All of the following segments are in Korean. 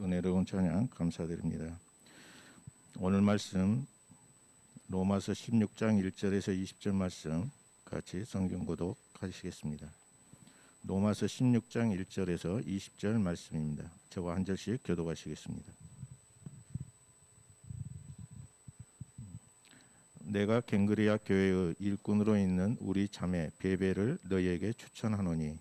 은혜로운 찬양 감사드립니다. 오늘 말씀 로마서 16장 1절에서 20절 말씀 같이 성경 교독하시겠습니다. 로마서 16장 1절에서 20절 말씀입니다. 저와 한 절씩 교독하시겠습니다. 내가 갱그리아 교회의 일꾼으로 있는 우리 자매 베베를 너희에게 추천하노니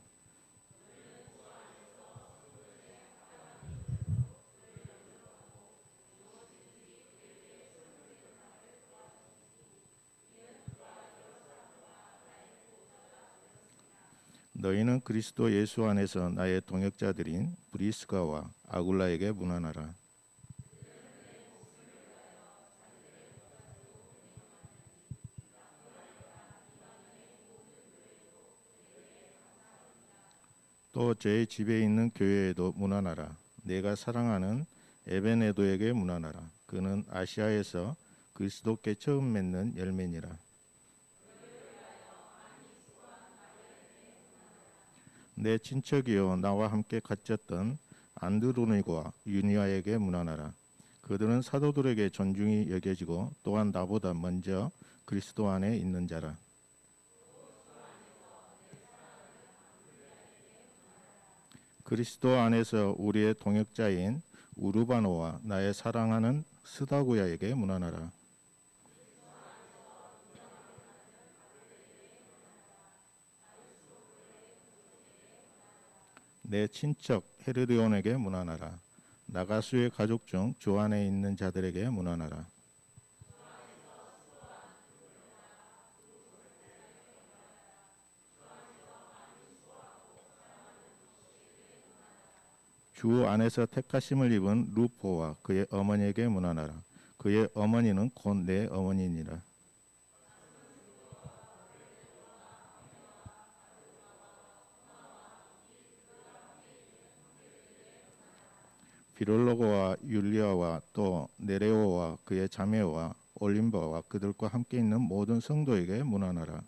너희는 그리스도 예수 안에서 나의 동역자들인 브리스가와 아굴라에게 문안하라. 또 제 집에 있는 교회에도 문안하라. 내가 사랑하는 에베네도에게 문안하라. 그는 아시아에서 그리스도께 처음 맺는 열매니라. 내 친척이요 나와 함께 갇혔던 안드로니고와 유니아에게 문안하라. 그들은 사도들에게 존중이 여겨지고 또한 나보다 먼저 그리스도 안에 있는 자라. 그리스도 안에서 우리의 동역자인 우르바노와 나의 사랑하는 스다구야에게 문안하라. 내 친척 헤르디온에게 문안하라. 나가수의 가족 중 주 안에 있는 자들에게 문안하라. 주 안에서 택하심을 입은 루포와 그의 어머니에게 문안하라. 그의 어머니는 곧 내 어머니니라. 비롤로고와 율리아와 또 네레오와 그의 자매와 올림바와 그들과 함께 있는 모든 성도에게 문안하라.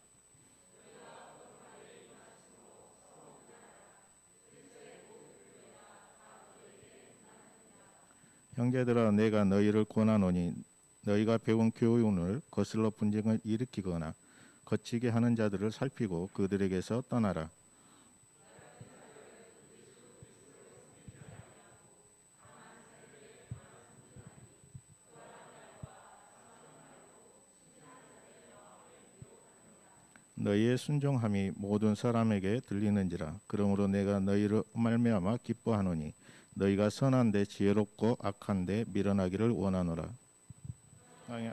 형제들아 내가 너희를 권하노니 너희가 배운 교훈을 거슬러 분쟁을 일으키거나 거치게 하는 자들을 살피고 그들에게서 떠나라. 너희의 순종함이 모든 사람에게 들리는지라. 그러므로 내가 너희를 말미암아 기뻐하노니 너희가 선한데 지혜롭고 악한데 미련하기를 원하노라.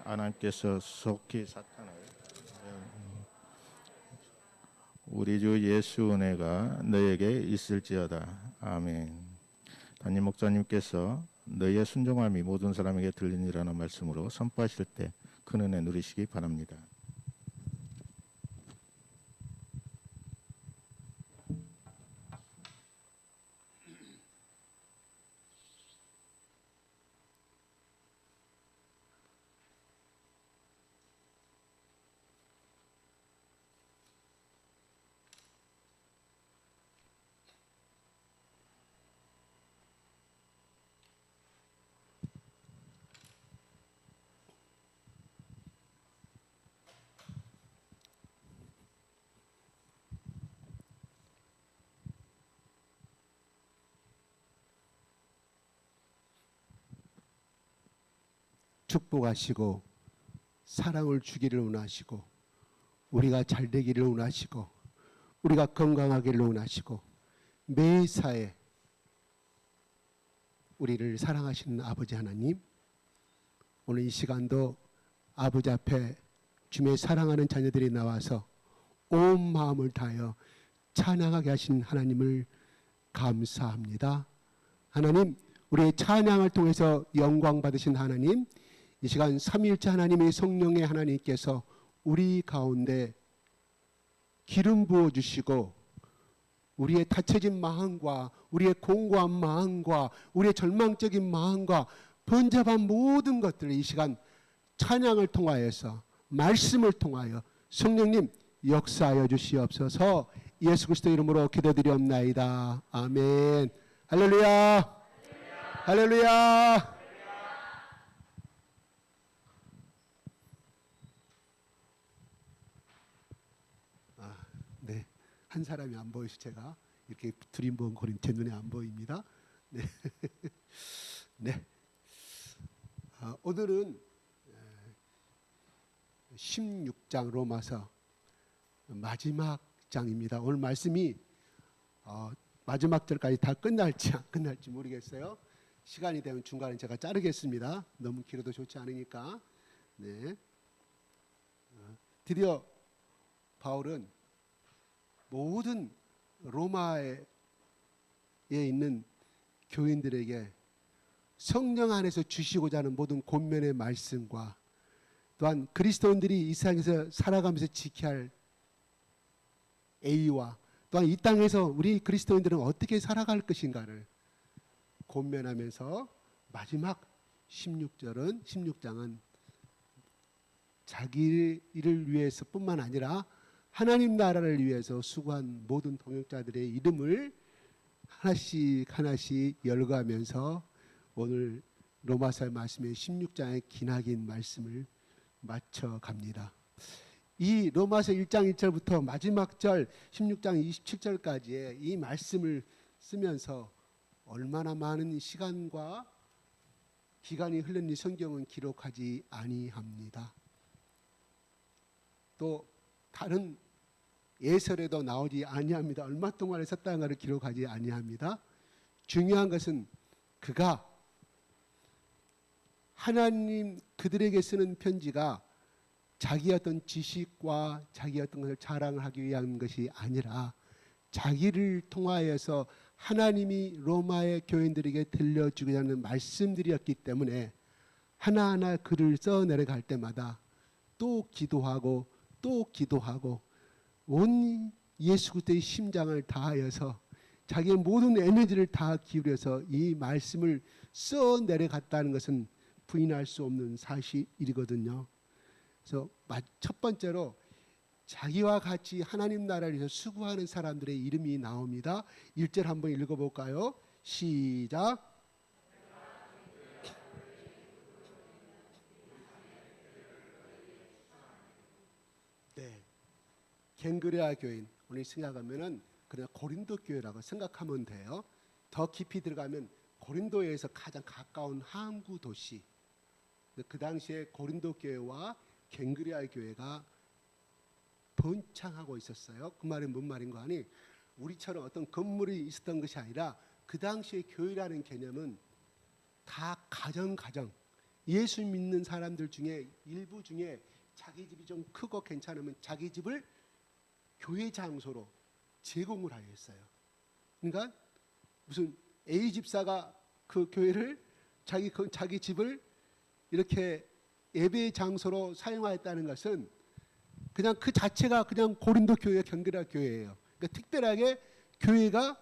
하나님께서 속히 사탄을 우리 주 예수 은혜가 너희에게 있을지어다. 아멘. 담임 목사님께서 너희의 순종함이 모든 사람에게 들리니라는 말씀으로 선포하실 때 큰 은혜 누리시기 바랍니다. 축복하시고 사랑을 주기를 원하시고 우리가 잘 되기를 원하시고 우리가 건강하기를 원하시고 매사에 우리를 사랑하시는 아버지 하나님, 오늘 이 시간도 아버지 앞에 주님의 사랑하는 자녀들이 나와서 온 마음을 다하여 찬양하게 하신 하나님을 감사합니다. 하나님, 우리의 찬양을 통해서 영광 받으신 하나님, 이 시간 삼위일체 하나님의 성령의 하나님께서 우리 가운데 기름 부어주시고 우리의 닫혀진 마음과 우리의 공고한 마음과 우리의 절망적인 마음과 번잡한 모든 것들을 이 시간 찬양을 통하여서 말씀을 통하여 성령님 역사하여 주시옵소서. 예수 그리스도 이름으로 기도드리옵나이다. 아멘. 할렐루야. 할렐루야. 네, 한 사람이 안 보여서 제가 이렇게 두림번거림 제 눈에 안 보입니다. 네, 네. 오늘은 16장 로마서 마지막 장입니다. 오늘 말씀이 마지막 절까지 다 끝날지 안 끝날지 모르겠어요. 시간이 되면 중간에 제가 자르겠습니다. 너무 길어도 좋지 않으니까. 네. 드디어 바울은 모든 로마에 있는 교인들에게 성령 안에서 주시고자 하는 모든 권면의 말씀과 또한 그리스도인들이 이 세상에서 살아가면서 지켜야 할 A와 또한 이 땅에서 우리 그리스도인들은 어떻게 살아갈 것인가를 권면하면서 마지막 16장은 자기를 위해서뿐만 아니라 하나님 나라를 위해서 수고한 모든 동역자들의 이름을 하나씩 열거하면서 오늘 로마서 말씀의 16장의 기나긴 말씀을 맞춰 갑니다. 이 로마서 1장 1절부터 마지막 절 16장 27절까지의 이 말씀을 쓰면서 얼마나 많은 시간과 기간이 흘렀는지 성경은 기록하지 아니합니다. 또 다른 예설에도 나오지 아니합니다. 얼마 동안에 썼다는가를 기록하지 아니합니다. 중요한 것은 그가 하나님 그들에게 쓰는 편지가 자기 어떤 지식과 자기 어떤 것을 자랑하기 위한 것이 아니라 자기를 통하여서 하나님이 로마의 교인들에게 들려주고자 하는 말씀들이었기 때문에 하나하나 글을 써 내려갈 때마다 또 기도하고 온 예수 그리스도의 심장을 다하여서 자기의 모든 에너지를 다 기울여서 이 말씀을 써 내려갔다는 것은 부인할 수 없는 사실이거든요. 그래서 첫 번째로 자기와 같이 하나님 나라를 위해서 수고하는 사람들의 이름이 나옵니다. 1절 한번 읽어볼까요? 시작. 네, 갱그레아 교인 오늘 생각하면은 그냥 고린도 교회라고 생각하면 돼요. 더 깊이 들어가면 고린도에서 가장 가까운 항구 도시. 그 당시에 고린도 교회와 갱그레아 교회가 번창하고 있었어요. 그 말이 뭔 말인가 하니 우리처럼 어떤 건물이 있었던 것이 아니라 그 당시에 교회라는 개념은 다 가정 예수 믿는 사람들 중에 일부 중에 자기 집이 좀 크고 괜찮으면 자기 집을 교회 장소로 제공을 하여 했어요. 그러니까 무슨 A 집사가 그 교회를 자기 집을 이렇게 예배 장소로 사용하였다는 것은 그냥 그 자체가 그냥 고린도 교회 경기라 교회예요. 그러니까 특별하게 교회가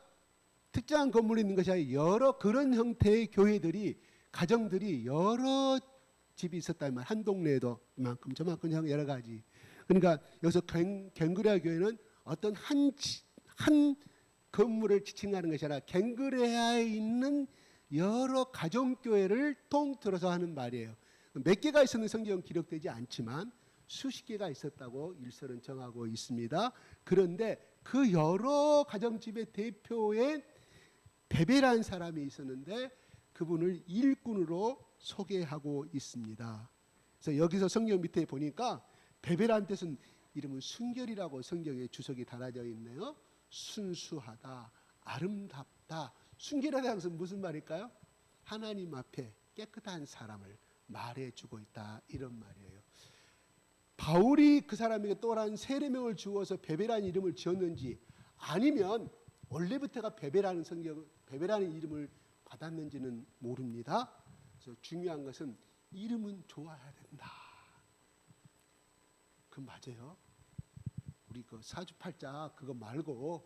특정한 건물이 있는 것이 아니라 여러 그런 형태의 교회들이 가정들이 여러 집이 있었다면 한 동네에도 이만큼 저만큼 여러 가지. 그러니까 여기서 갱그레아 교회는 어떤 한 건물을 지칭하는 것이 아니라 갱그레아에 있는 여러 가정교회를 통틀어서 하는 말이에요. 몇 개가 있었는 성경은 기록되지 않지만 수십 개가 있었다고 일설은 정하고 있습니다. 그런데 그 여러 가정집의 대표의 베베라는 사람이 있었는데 그분을 일꾼으로 소개하고 있습니다. 그래서 여기서 성경 밑에 보니까 베베라는 뜻은 이름은 순결이라고 성경에 주석이 달아져 있네요. 순수하다, 아름답다. 순결하다는 것은 무슨 말일까요? 하나님 앞에 깨끗한 사람을 말해주고 있다 이런 말이에요. 바울이 그 사람에게 또한 세례명을 주어서 베베라는 이름을 지었는지 아니면 원래부터가 베베라는 이름을 받았는지는 모릅니다. 그래서 중요한 것은 이름은 좋아야 된다. 그 맞아요. 우리 그 사주팔자 그거 말고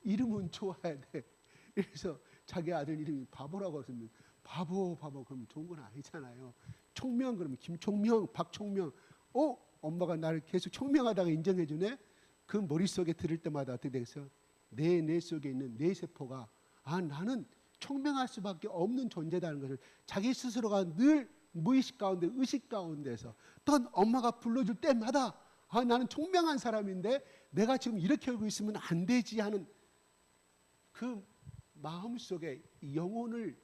이름은 좋아야 돼. 그래서 자기 아들 이름이 바보라고 하면 바보 그러면 좋은 건 아니잖아요. 총명 그러면 김총명, 박총명. 엄마가 나를 계속 총명하다가 인정해주네. 그 머릿속에 들을 때마다 어떻게 되겠어요? 내 속에 있는 뇌세포가 나는 총명할 수밖에 없는 존재다는 것을 자기 스스로가 늘 무의식 가운데 의식 가운데서 또 엄마가 불러줄 때마다 나는 총명한 사람인데 내가 지금 이렇게 하고 있으면 안 되지 하는 그 마음속에 영혼을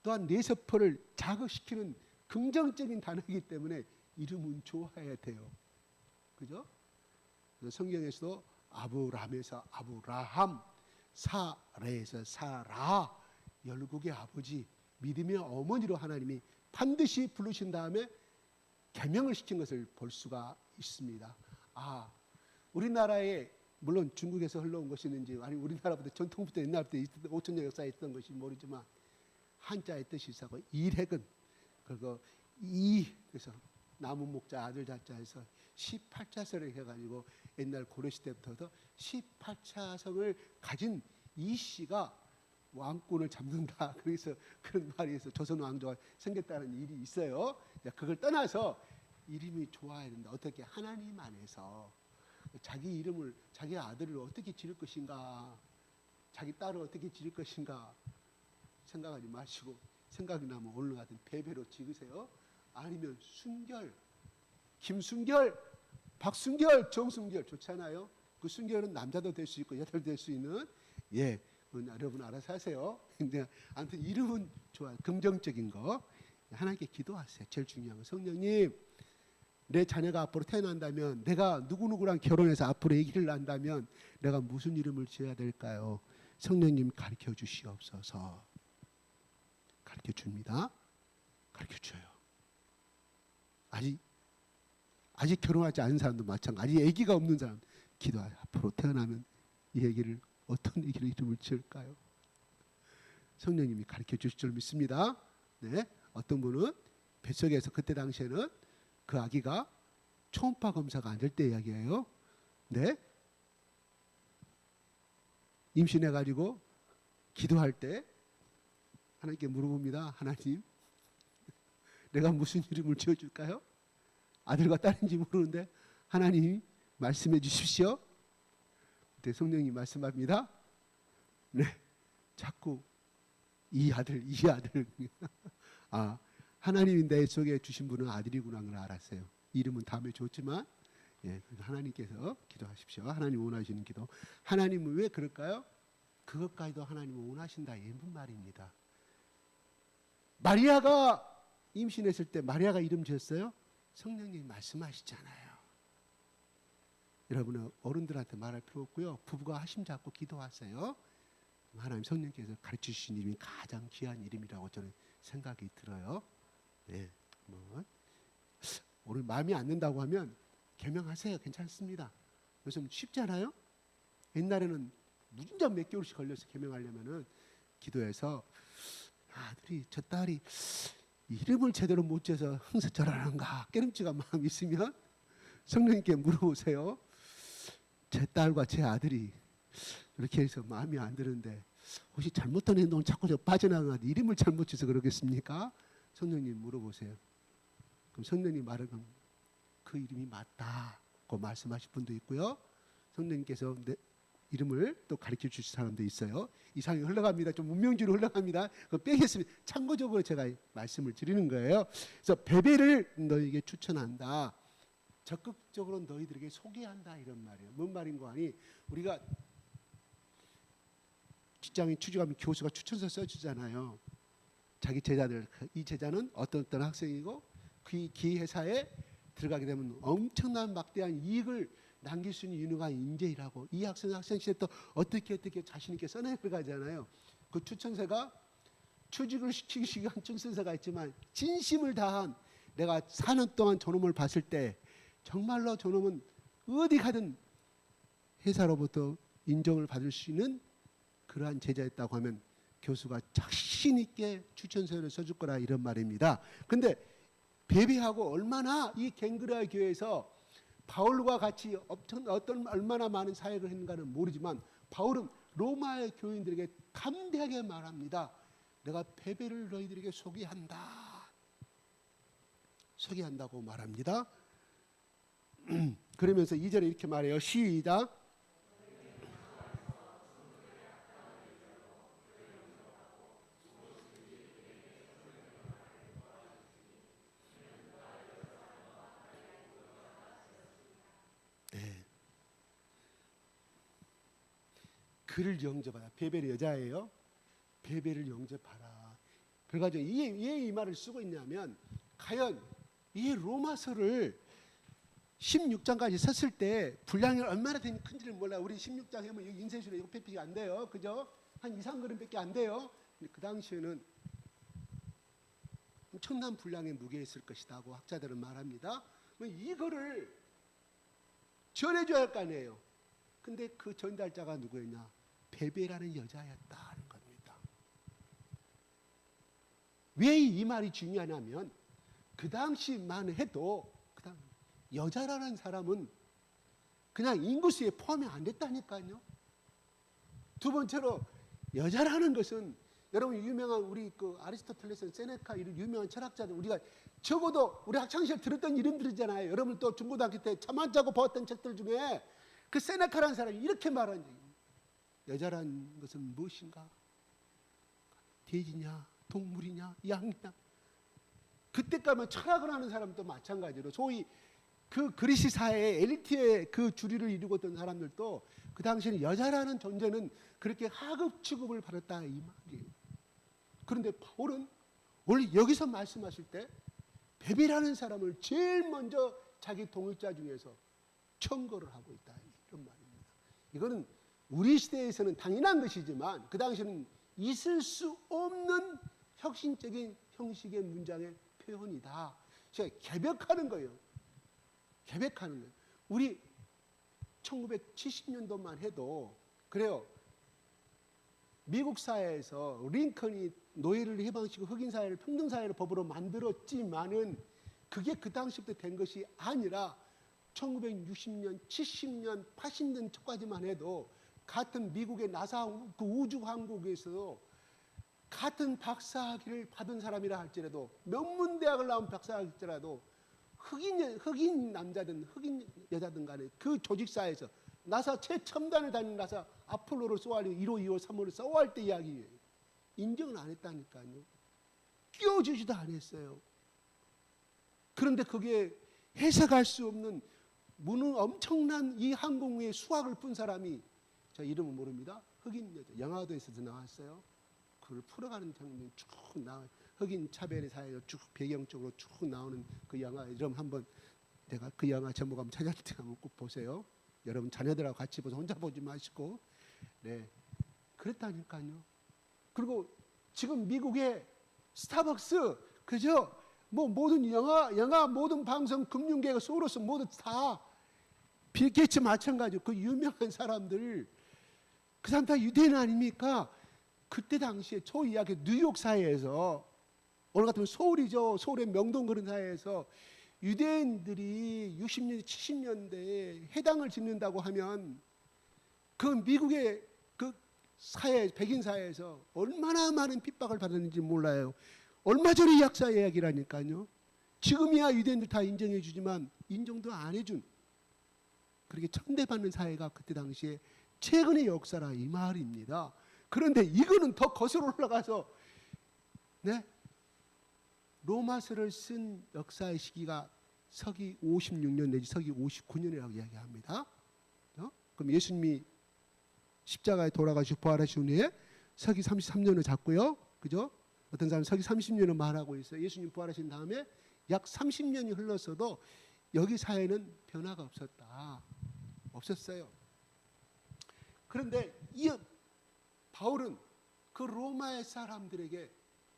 또한 뇌세포를 자극시키는 긍정적인 단어이기 때문에 이름은 좋아해야 돼요. 그죠? 성경에서도 아브람에서 아브라함, 사라에서 사라, 열국의 아버지, 믿음의 어머니로 하나님이 반드시 부르신 다음에 계명을 시킨 것을 볼 수가 있습니다. 우리나라에 물론 중국에서 흘러온 것이 있는지 아니 우리나라부터 전통부터 옛날부터 5천년 역사에 있던 것이 모르지만 한자의 뜻이 있어서 일핵은 그리고 그래서 나무 목자 아들 자자에서 18자성을 해가지고 옛날 고려시대부터 18자성을 가진 이 씨가 왕권을 잡는다. 그래서 그런 말이 있어 조선 왕조가 생겼다는 일이 있어요. 그걸 떠나서 이름이 좋아야 된다. 어떻게 하나님 안에서 자기 이름을 자기 아들을 어떻게 지을 것인가, 자기 딸을 어떻게 지을 것인가 생각하지 마시고 생각이 나면 오늘 같은 베베로 지으세요. 아니면 순결, 김순결, 박순결, 정순결 좋잖아요. 그 순결은 남자도 될 수 있고 여자도 될 수 있는 여러분 알아서 하세요. 근데 아무튼 이름은 좋아요. 긍정적인 거 하나님께 기도하세요. 제일 중요한 거 성령님 내 자녀가 앞으로 태어난다면 내가 누구누구랑 결혼해서 앞으로 아기를 낳는다면 내가 무슨 이름을 지어야 될까요? 성령님 가르쳐 주시옵소서. 가르쳐 줍니다. 가르쳐 줘요. 아직 결혼하지 않은 사람도 마찬가지. 아직 아기가 없는 사람 기도하세요. 앞으로 태어나면 이 아기를 어떤 아기로 이름을 지을까요? 성령님이 가르쳐 주실 줄 믿습니다. 네, 어떤 분은 뱃속에서 그때 당시에는 그 아기가 초음파 검사가 안 될 때 이야기예요. 네, 임신해가지고 기도할 때 하나님께 물어봅니다. 하나님, 내가 무슨 이름을 지어줄까요? 아들과 딸인지 모르는데 하나님 말씀해 주십시오. 그때 성령님 말씀합니다. 네, 자꾸 이 아들 하나님이 내 속에 주신 분은 아들이구나 걸 알았어요. 이름은 다음에 줬지만 하나님께서 기도하십시오. 하나님 원하시는 기도. 하나님은 왜 그럴까요? 그것까지도 하나님은 원하신다 이 말입니다. 마리아가 임신했을 때 마리아가 이름 지었어요? 성령님이 말씀하시잖아요. 여러분은 어른들한테 말할 필요 없고요. 부부가 하심 잡고 기도하세요. 하나님 성령께서 가르쳐 주신 이름이 가장 귀한 이름이라고 저는 생각이 들어요. 네, 오늘 마음에 안 든다고 하면 개명하세요. 괜찮습니다. 요즘 쉽잖아요. 옛날에는 무진장 몇 개월씩 걸려서 개명하려면은 기도해서 아들이 저 딸이 이름을 제대로 못 지어서 항상 저러는가 깨름직한 마음이 있으면 성령님께 물어보세요. 제 딸과 제 아들이 이렇게 해서 마음이 안 드는데 혹시 잘못한 행동을 자꾸 빠져나가는 이름을 잘못 지어서 그러겠습니까? 성령님 물어보세요. 그럼 성령님 말은 그 이름이 맞다고 말씀하실 분도 있고요. 성령님께서 내 이름을 또 가르쳐 주실 사람도 있어요. 이상이 흘러갑니다. 좀 문명주로 흘러갑니다. 그거 빼겠습니다. 참고적으로 제가 말씀을 드리는 거예요. 그래서 베베를 너에게 추천한다. 적극적으로 너희들에게 소개한다 이런 말이에요. 뭔 말인 거 아니? 우리가 직장인 취직하면 교수가 추천서 써주잖아요. 자기 제자들, 이 제자는 어떤 학생이고 그 회사에 들어가게 되면 엄청난 막대한 이익을 남길 수 있는 유능한 인재이라고 이 학생 시절 또 어떻게 자신 있게 써내려가잖아요. 그 추천서가 취직을 시키기 위한 추천서가 있지만 진심을 다한 내가 사는 동안 저놈을 봤을 때 정말로 저놈은 어디 가든 회사로부터 인정을 받을 수 있는 그러한 제자였다고 하면 교수가 자신 있게 추천서를 써줄 거라 이런 말입니다. 근데 베베하고 얼마나 이 갱그레아 교회에서 바울과 같이 얼마나 많은 사역을 했는가는 모르지만 바울은 로마의 교인들에게 담대하게 말합니다. 내가 베베를 너희들에게 소개한다고 말합니다. 그러면서 2절에 이렇게 말해요. 시작. 그를 영접하라. 베벨의 여자예요. 베벨을 영접하라. 그래가지고 왜 이 말을 쓰고 있냐면 과연 이 로마서를 16장까지 썼을 때 분량이 얼마나 큰지를 몰라. 우리 16장 하면 여기 인쇄술에 이거 페이지가 안 돼요. 그죠? 한 2, 3그램밖에 안 돼요. 근데 그 당시에는 엄청난 분량의 무게였을 것이라고 학자들은 말합니다. 이거를 전해줘야 할 거 아니에요. 근데 그 전달자가 누구였냐? 베베라는 여자였다는 겁니다. 왜 이 말이 중요하냐면 그 당시만 해도 여자라는 사람은 그냥 인구수에 포함이 안 됐다니까요. 두 번째로 여자라는 것은 여러분 유명한 우리 그 아리스토텔레스, 세네카 이런 유명한 철학자들 우리가 적어도 우리 학창시절 들었던 이름들이잖아요. 여러분 또 중고등학교 때 잠 안 자고 봤던 책들 중에 그 세네카라는 사람이 이렇게 말한 적이 있어요. 여자란 것은 무엇인가? 돼지냐, 동물이냐, 양이냐? 그때까지만 철학을 하는 사람도 마찬가지로 소위 그 그리스 사회의 엘리트의 그 주류를 이루고 있던 사람들도 그 당시에는 여자라는 존재는 그렇게 하급 취급을 받았다 이 말이에요. 그런데 바울은 원래 여기서 말씀하실 때 베베라는 사람을 제일 먼저 자기 동역자 중에서 청거를 하고 있다 이런 말입니다. 이거는 우리 시대에서는 당연한 것이지만 그 당시에는 있을 수 없는 혁신적인 형식의 문장의 표현이다. 제가 개벽하는 거예요. 개벽하는 거예요. 우리 1970년도만 해도 그래요. 미국 사회에서 링컨이 노예를 해방시키고 흑인 사회를 평등 사회를 법으로 만들었지만은 그게 그 당시부터 된 것이 아니라 1960년, 70년, 80년 초까지만 해도 같은 미국의 나사 그 우주항공에서 같은 박사학위를 받은 사람이라 할지라도 명문대학을 나온 박사학위라도 흑인 남자든 흑인 여자든 간에 그 조직사에서 나사 최첨단을 다니는 나사 아폴로를 쏘아리고 1호, 2호, 3호를 쏘아할 때 이야기예요. 인정을 안 했다니까요. 끼워주지도 안 했어요. 그런데 그게 해석할 수 없는 엄청난 이 항공우의 수학을 푼 사람이 저 이름은 모릅니다. 흑인 여자 영화도에서도 나왔어요. 그걸 풀어가는 장면이 쭉 나와요. 흑인 차별의 사회로 쭉 배경적으로 쭉 나오는 그 영화 이름 한번 내가 그 영화 제목 한번 찾을 때 한번 꼭 보세요. 여러분 자녀들하고 같이 보세요. 혼자 보지 마시고. 네, 그랬다니까요. 그리고 지금 미국의 스타벅스 그죠? 뭐 모든 영화 모든 방송 금융계가 소로스 모두 다 빌 게이츠 마찬가지고 그 유명한 사람들 그 사람 다 유대인 아닙니까? 그때 당시에 초이하게 뉴욕 사회에서 오늘 같으면 서울이죠. 서울의 명동 그런 사회에서 유대인들이 60년대 70년대에 해당을 짓는다고 하면 그 미국의 그 사회 백인 사회에서 얼마나 많은 핍박을 받았는지 몰라요. 얼마 전에 약사 이야기라니까요. 지금이야 유대인들 다 인정해 주지만 인정도 안 해준 그렇게 천대받는 사회가 그때 당시에 최근의 역사라 이 말입니다. 그런데 이거는 더 거슬러 올라가서 네? 로마서를 쓴 역사의 시기가 서기 56년 내지 서기 59년이라고 이야기합니다. 그럼 예수님이 십자가에 돌아가시고 부활하신 후에 서기 33년을 잡고요. 그죠? 어떤 사람은 서기 30년을 말하고 있어요. 예수님 부활하신 다음에 약 30년이 흘렀어도 여기 사회는 변화가 없었어요. 그런데 이 바울은 그 로마의 사람들에게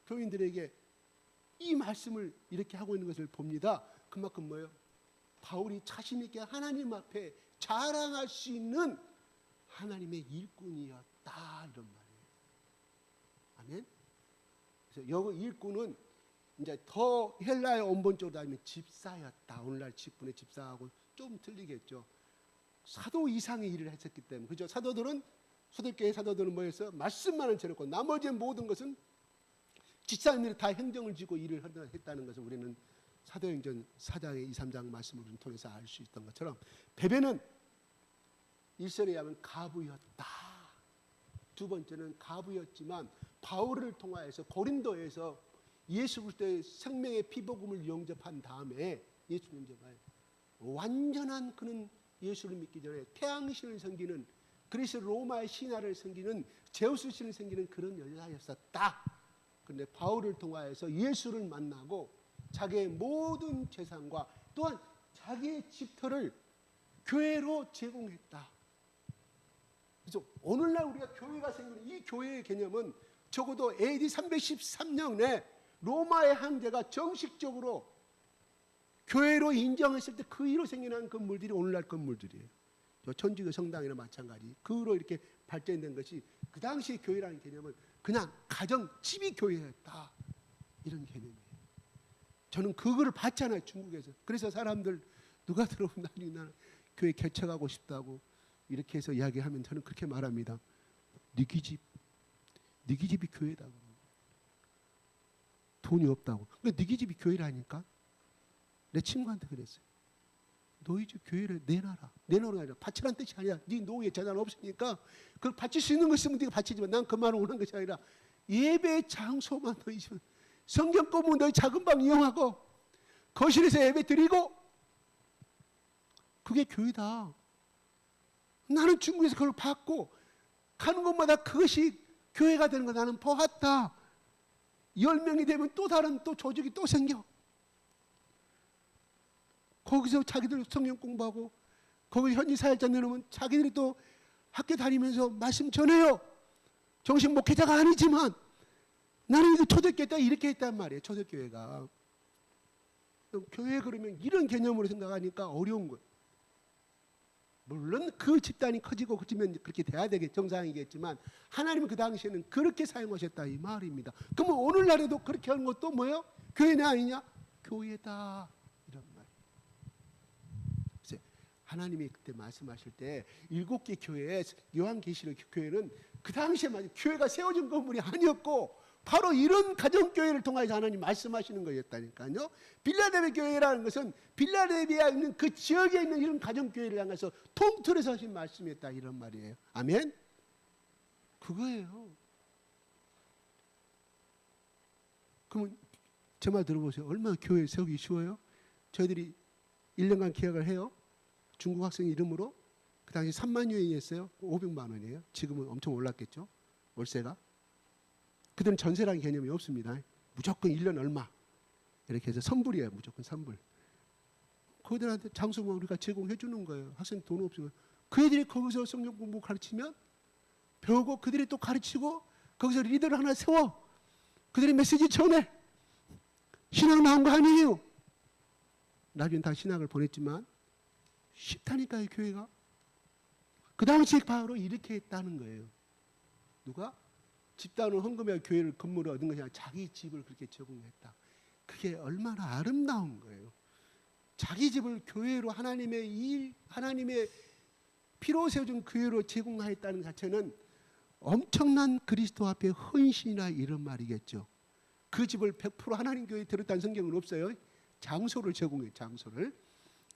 교인들에게 이 말씀을 이렇게 하고 있는 것을 봅니다. 그만큼 뭐예요? 바울이 자신 있게 하나님 앞에 자랑할 수 있는 하나님의 일꾼이었다 이런 말이에요. 아멘. 그래서 여기 일꾼은 이제 더 헬라의 원본적으로 하면 집사였다. 오늘날 직분의 집사하고 좀 틀리겠죠. 사도 이상의 일을 했었기 때문에 그죠? 초대교회 사도들은 뭐였어요? 말씀만을 전했고 나머지 모든 것은 집사님들이 다 행정을 지고 일을 했다는 것을 우리는 사도행전 4장의 2, 3장 말씀을 통해서 알 수 있던 것처럼 베베는 1절에 의하면 가부였다. 두 번째는 가부였지만 바울을 통하여서 고린도에서 예수 그리스도의 생명의 피복음을 영접한 다음에 예수님 영접한 완전한 그는 예수를 믿기 전에 태양신을 섬기는 그리스 로마의 신하를 섬기는 제우스 신을 섬기는 그런 여자였었다. 그런데 바울을 통하여서 예수를 만나고 자기의 모든 재산과 또한 자기의 집터를 교회로 제공했다. 그래서 오늘날 우리가 교회가 생기는 이 교회의 개념은 적어도 AD 313년에 로마의 황제가 정식적으로 교회로 인정했을 때 그 이후로 생겨난 건물들이 오늘날 건물들이에요. 천주교 성당이나 마찬가지. 그 후로 이렇게 발전된 것이 그 당시 교회라는 개념은 그냥 가정, 집이 교회였다. 이런 개념이에요. 저는 그거를 봤잖아요, 중국에서. 그래서 사람들 누가 들어오면 나는 교회 개척하고 싶다고 이렇게 해서 이야기하면 저는 그렇게 말합니다. 니기 집이 교회다. 돈이 없다고. 근데 니기 집이 교회라니까. 내 친구한테 그랬어요. 너희 집 교회를 내놔라. 내놓으라 아니라 바치라는 뜻이 아니라 네 노후에 재산 없으니까 그걸 바칠 수 있는 거 있으면 네가 바치지만 난 그 말을 원하는 것이 아니라 예배 장소만 너희 집은 성경 공부 너희 작은 방 이용하고 거실에서 예배 드리고 그게 교회다. 나는 중국에서 그걸 봤고 가는 곳마다 그것이 교회가 되는 거 나는 보았다. 10명이 되면 또 다른 또 조직이 또 생겨. 거기서 자기들 성경 공부하고 거기 현지 사역자 내놓으면 자기들이 또 학교 다니면서 말씀 전해요. 정식 목회자가 아니지만 나는 이거 초대교회 때 이렇게 했단 말이에요. 초대교회가. 교회 그러면 이런 개념으로 생각하니까 어려운 거예요. 물론 그 집단이 커지고 커지면 그렇게 돼야 되겠 정상이겠지만 하나님은 그 당시에는 그렇게 사용하셨다 이 말입니다. 그러면 오늘날에도 그렇게 하는 것도 뭐예요? 교회냐 아니냐? 교회다 이런 말. 그래서 하나님이 그때 말씀하실 때 7개 교회 요한계시록 교회는 그 당시에 교회가 세워진 건물이 아니었고 바로 이런 가정교회를 통해서 하나님 말씀하시는 거였다니까요. 빌라델비아 교회라는 것은 빌라델비아에 있는 그 지역에 있는 이런 가정교회를 향해서 통틀어서 하신 말씀이었다 이런 말이에요. 아멘? 그거예요. 그러면 제 말 들어보세요. 얼마나 교회 세우기 쉬워요? 저희들이 1년간 계약을 해요. 중국 학생 이름으로. 그 당시 3만 유엔이었어요. 500만 원이에요. 지금은 엄청 올랐겠죠. 월세가. 그들은 전세라는 개념이 없습니다. 무조건 1년 얼마 이렇게 해서 선불이에요. 무조건 선불. 그들한테 장소만 우리가 제공해 주는 거예요. 학생 돈 없으면. 그 애들이 거기서 성경 공부 가르치면 배우고 그들이 또 가르치고 거기서 리더를 하나 세워. 그들이 메시지 전해. 신학 나온 거 아니에요. 나중에 다 신학을 보냈지만 쉽다니까요. 교회가. 그 당시 바로 이렇게 했다는 거예요. 누가? 집단을 헌금해 교회를 건물을 얻은 것이 아니라 자기 집을 그렇게 제공했다. 그게 얼마나 아름다운 거예요. 자기 집을 교회로 하나님의 일, 하나님의 피로 세워준 교회로 제공하였다는 자체는 엄청난 그리스도 앞에 헌신이나 이런 말이겠죠. 그 집을 100% 하나님 교회에 들었다는 성경은 없어요. 장소를 제공해요. 장소를.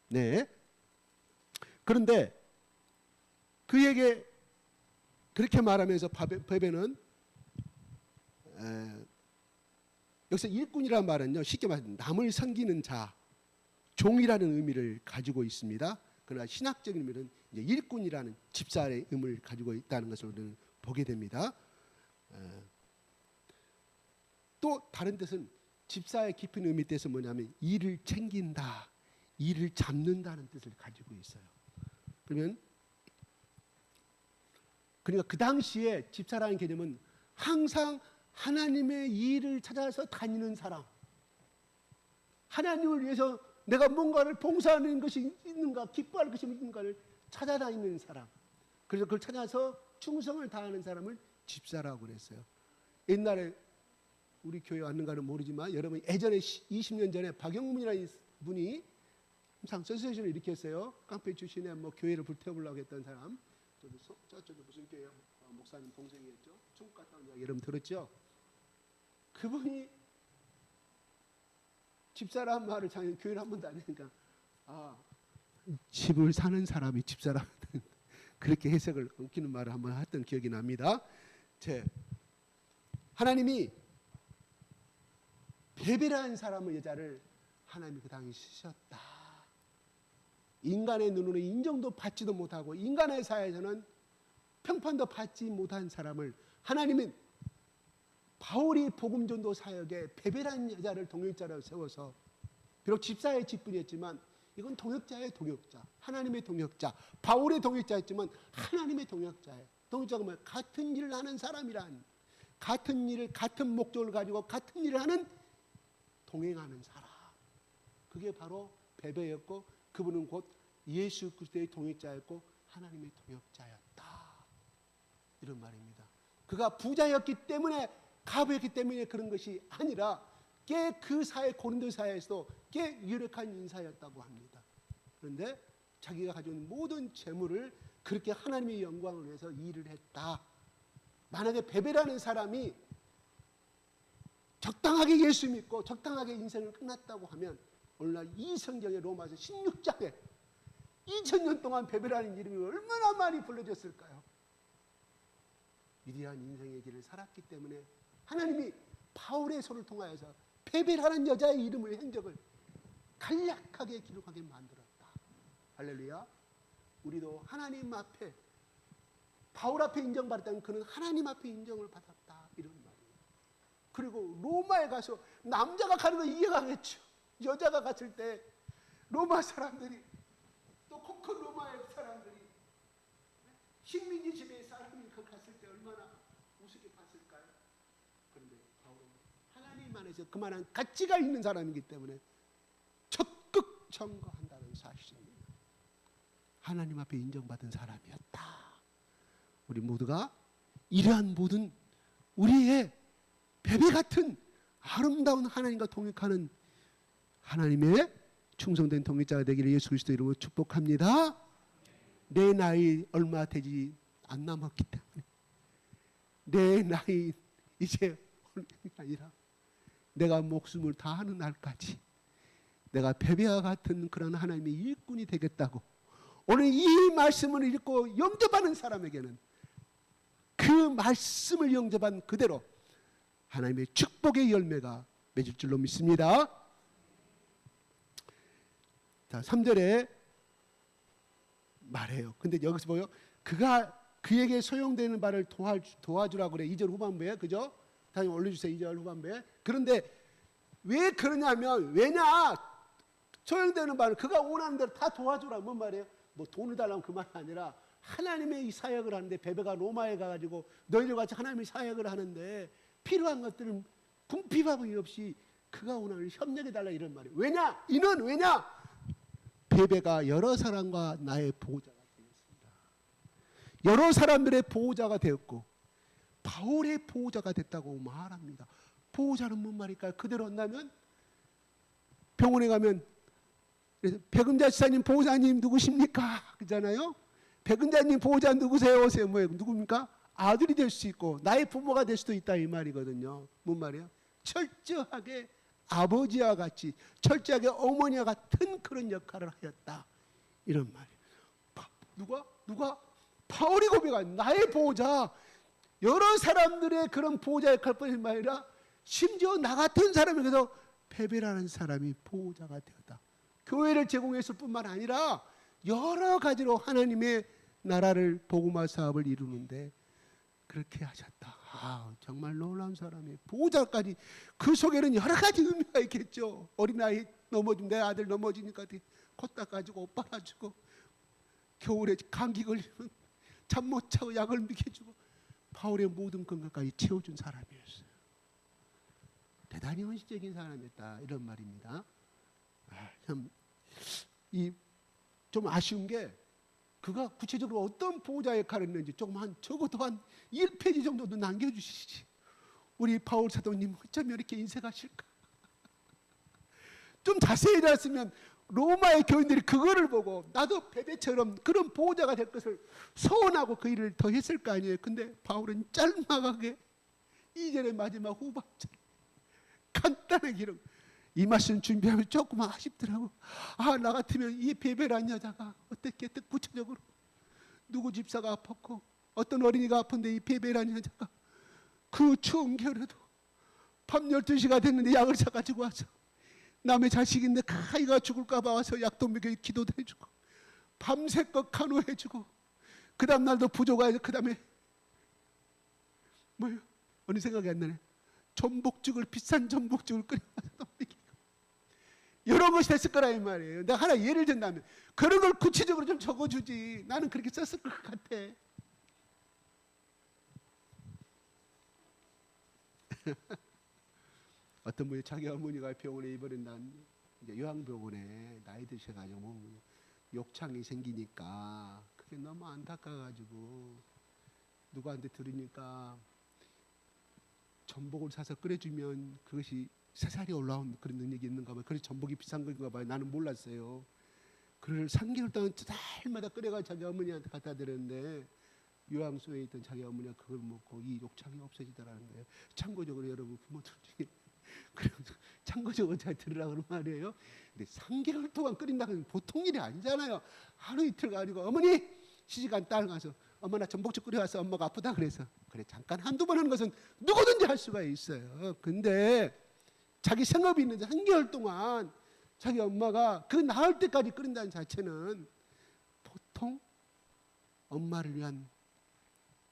네. 그런데 그에게 그렇게 말하면서 베베는 여기서 일꾼이라는 말은요, 쉽게 말하면 남을 섬기는 자, 종이라는 의미를 가지고 있습니다. 그러나 신학적인 의미는 이제 일꾼이라는 집사의 의미를 가지고 있다는 것을 우리는 보게 됩니다. 또 다른 뜻은 집사의 깊은 의미 뜻은 뭐냐면 일을 챙긴다, 일을 잡는다는 뜻을 가지고 있어요. 그러면 그러니까 그 당시에 집사라는 개념은 항상 하나님의 일을 찾아서 다니는 사람, 하나님을 위해서 내가 뭔가를 봉사하는 것이 있는가, 기뻐할 것이 있는가를 찾아다니는 사람, 그래서 그걸 찾아서 충성을 다하는 사람을 집사라고 그랬어요. 옛날에 우리 교회 왔는가는 모르지만 여러분 예전에 20년 전에 박영문이라는 분이 항상 센세이션을 일으켰어요. 깡패 출신에 뭐 교회를 불태우려고 했던 사람. 저쪽에 무슨 교회 목사님 동생이었죠. 중국 갔다 온 이야기 여러분 들었죠? 그분이 집사란 말을 자기 교회를 한 번도 안 하니까 집을 사는 사람이 집사라 그렇게 해석을 웃기는 말을 한번 했던 기억이 납니다. 하나님이 베베라는 사람을 여자를 하나님이 그 당시 쓰셨다. 인간의 눈으로 인정도 받지도 못하고 인간의 사회에서는 평판도 받지 못한 사람을 하나님은 바울이 복음전도 사역에 베베란 여자를 동역자로 세워서 비록 집사의 직분이었지만 이건 동역자의 동역자, 하나님의 동역자, 바울의 동역자였지만 하나님의 동역자예요. 동역자가 뭐예요? 같은 일을 하는 사람이란, 같은 일을, 같은 목적을 가지고 같은 일을 하는 동행하는 사람. 그게 바로 베베였고 그분은 곧 예수 그리스도의 동역자였고 하나님의 동역자였다. 이런 말입니다. 그가 부자였기 때문에, 가부였기 때문에 그런 것이 아니라 꽤 그 사회, 고린도 사회에서도 꽤 유력한 인사였다고 합니다. 그런데 자기가 가진 모든 재물을 그렇게 하나님의 영광을 위해서 일을 했다. 만약에 베베라는 사람이 적당하게 예수 믿고 적당하게 인생을 끝났다고 하면 오늘날 이 성경의 로마서 16장에 2000년 동안 베베라는 이름이 얼마나 많이 불러졌을까요? 위대한 인생의 길을 살았기 때문에 하나님이 바울의 손을 통하여서 베베라는 여자의 이름을, 행적을 간략하게 기록하게 만들었다. 할렐루야. 우리도 하나님 앞에, 바울 앞에 인정받았다면 그는 하나님 앞에 인정을 받았다. 이런 말이에요. 그리고 로마에 가서 남자가 가는 거 이해가겠죠. 여자가 갔을 때 로마 사람들이, 또 큰 로마의 사람들이 식민지 지배의 사람이 그 갔을 때 얼마나 우습게 봤을까요? 그런데 바울은 하나님 안에서 그만한 가치가 있는 사람이기 때문에 적극 청구한다는 사실입니다. 하나님 앞에 인정받은 사람이었다. 우리 모두가 이러한 모든 우리의 베베 같은 아름다운 하나님과 동역하는 하나님의 충성된 동역자가 되기를 예수 그리스도 이름으로 축복합니다. 내 나이 얼마 되지 안 남았기 때문에 내 나이 이제 얼마가 아니라 내가 목숨을 다하는 날까지 내가 베베와 같은 그런 하나님의 일꾼이 되겠다고 오늘 이 말씀을 읽고 영접하는 사람에게는 그 말씀을 영접한 그대로 하나님의 축복의 열매가 맺을 줄로 믿습니다. 자, 3절에 말해요. 근데 여기서 보여 그가 그에게 소용되는 바를 도와주라고 그래. 2절 후반부에, 그죠? 다시 올려주세요. 2절 후반부에. 그런데 왜 그러냐면, 왜냐? 소용되는 바를 그가 원하는 대로 다 도와주라. 뭔 말이에요? 뭐 돈을 달라면 그 말이 아니라 하나님의 이 사역을 하는데, 베베가 로마에 가가지고 너희들 같이 하나님의 사역을 하는데 필요한 것들은 궁핍함이 없이 그가 원하는 협력해달라, 이런 말이에요. 왜냐? 이는 왜냐? 베베가 여러 사람과 나의 보호자가 되었습니다. 여러 사람들의 보호자가 되었고 바울의 보호자가 됐다고 말합니다. 보호자는 뭔 말일까요? 그대로 한다면 병원에 가면 백은자 지사님 보호자님 누구십니까? 그러잖아요. 백은자님 보호자 누구세요? 오세요. 뭐예요? 누굽니까? 아들이 될 수 있고 나의 부모가 될 수도 있다, 이 말이거든요. 뭔 말이에요? 철저하게 아버지와 같이, 철저하게 어머니와 같은 그런 역할을 하였다, 이런 말이에요. 누가? 바울이 고백한 나의 보호자. 여러 사람들의 그런 보호자 역할뿐만 아니라 심지어 나 같은 사람이, 그래서 베베라는 사람이 보호자가 되었다. 교회를 제공했을 뿐만 아니라 여러 가지로 하나님의 나라를, 복음화 사업을 이루는데 그렇게 하셨다. 아, 정말 놀라운 사람이에요. 보호자까지. 그 속에는 여러 가지 의미가 있겠죠. 어린아이 넘어지면, 내 아들 넘어지니까 코 닦아주고 옷 빨아주고, 겨울에 감기 걸리면 잠 못 자고 약을 먹여주고, 바울의 모든 건강까지 채워준 사람이었어요. 대단히 헌신적인 사람이었다, 이런 말입니다. 좀 아쉬운 게 그가 구체적으로 어떤 보호자 역할을 했는지 조금 적어도 한 1페이지 정도도 남겨주시지. 우리 바울 사도님 어쩜 이렇게 인색하실까? 좀 자세히 들었으면 로마의 교인들이 그거를 보고 나도 베베처럼 그런 보호자가 될 것을 소원하고 그 일을 더 했을 거 아니에요. 근데 바울은 짤막하게 2절의 마지막 후반절 간단하게 기록. 이 말씀 준비하면 조금 아쉽더라고. 아, 나 같으면 이 베베란 여자가 어떻게 구체적으로 누구 집사가 아팠고 어떤 어린이가 아픈데 이 베베란 여자가 그 추운 겨울에도 밤 12시가 됐는데 약을 사가지고 와서 남의 자식인데 아이가 죽을까 봐 와서 약도 먹여 기도도 해주고 밤새껏 간호해주고 그 다음 날도 부조가야죠. 그 다음에 뭐요? 어느 생각이 안 나네. 전복죽을 비싼 전복죽을 끓여서 또 먹이고 이런 것이 됐을 거라 이 말이에요. 내가 하나 예를 든다면 그런 걸 구체적으로 좀 적어주지. 나는 그렇게 썼을 것 같아. 어떤 분이 자기 어머니가 병원에 입원한 이제 요양병원에 나이 드셔가지고 뭐 욕창이 생기니까 그게 너무 안타까워가지고 누구한테 들으니까 전복을 사서 끓여주면 그것이 새살이 올라온 그런 능력이 있는가 봐요. 그래서 전복이 비싼 건가 봐요. 나는 몰랐어요. 그걸 3개월 동안 달마다 끓여가 자기 어머니한테 갖다 드렸는데 요양소에 있던 자기 어머니가 그걸 먹고 이 욕창이 없어지더라는 거예요. 참고적으로 여러분 부모들 중에 참고적으로 잘 들으라고 말이에요. 근데 3개월 동안 끓인다는 건 보통 일이 아니잖아요. 하루 이틀 가지고 어머니 시집간 딸 가서 엄마 나 전복죽 끓여왔어. 엄마가 아프다 그래서 그래 잠깐 한두 번 하는 것은 누구든지 할 수가 있어요. 근데 자기 생업이 있는데 3개월 동안 자기 엄마가 그 나을 때까지 끓인다는 자체는 보통 엄마를 위한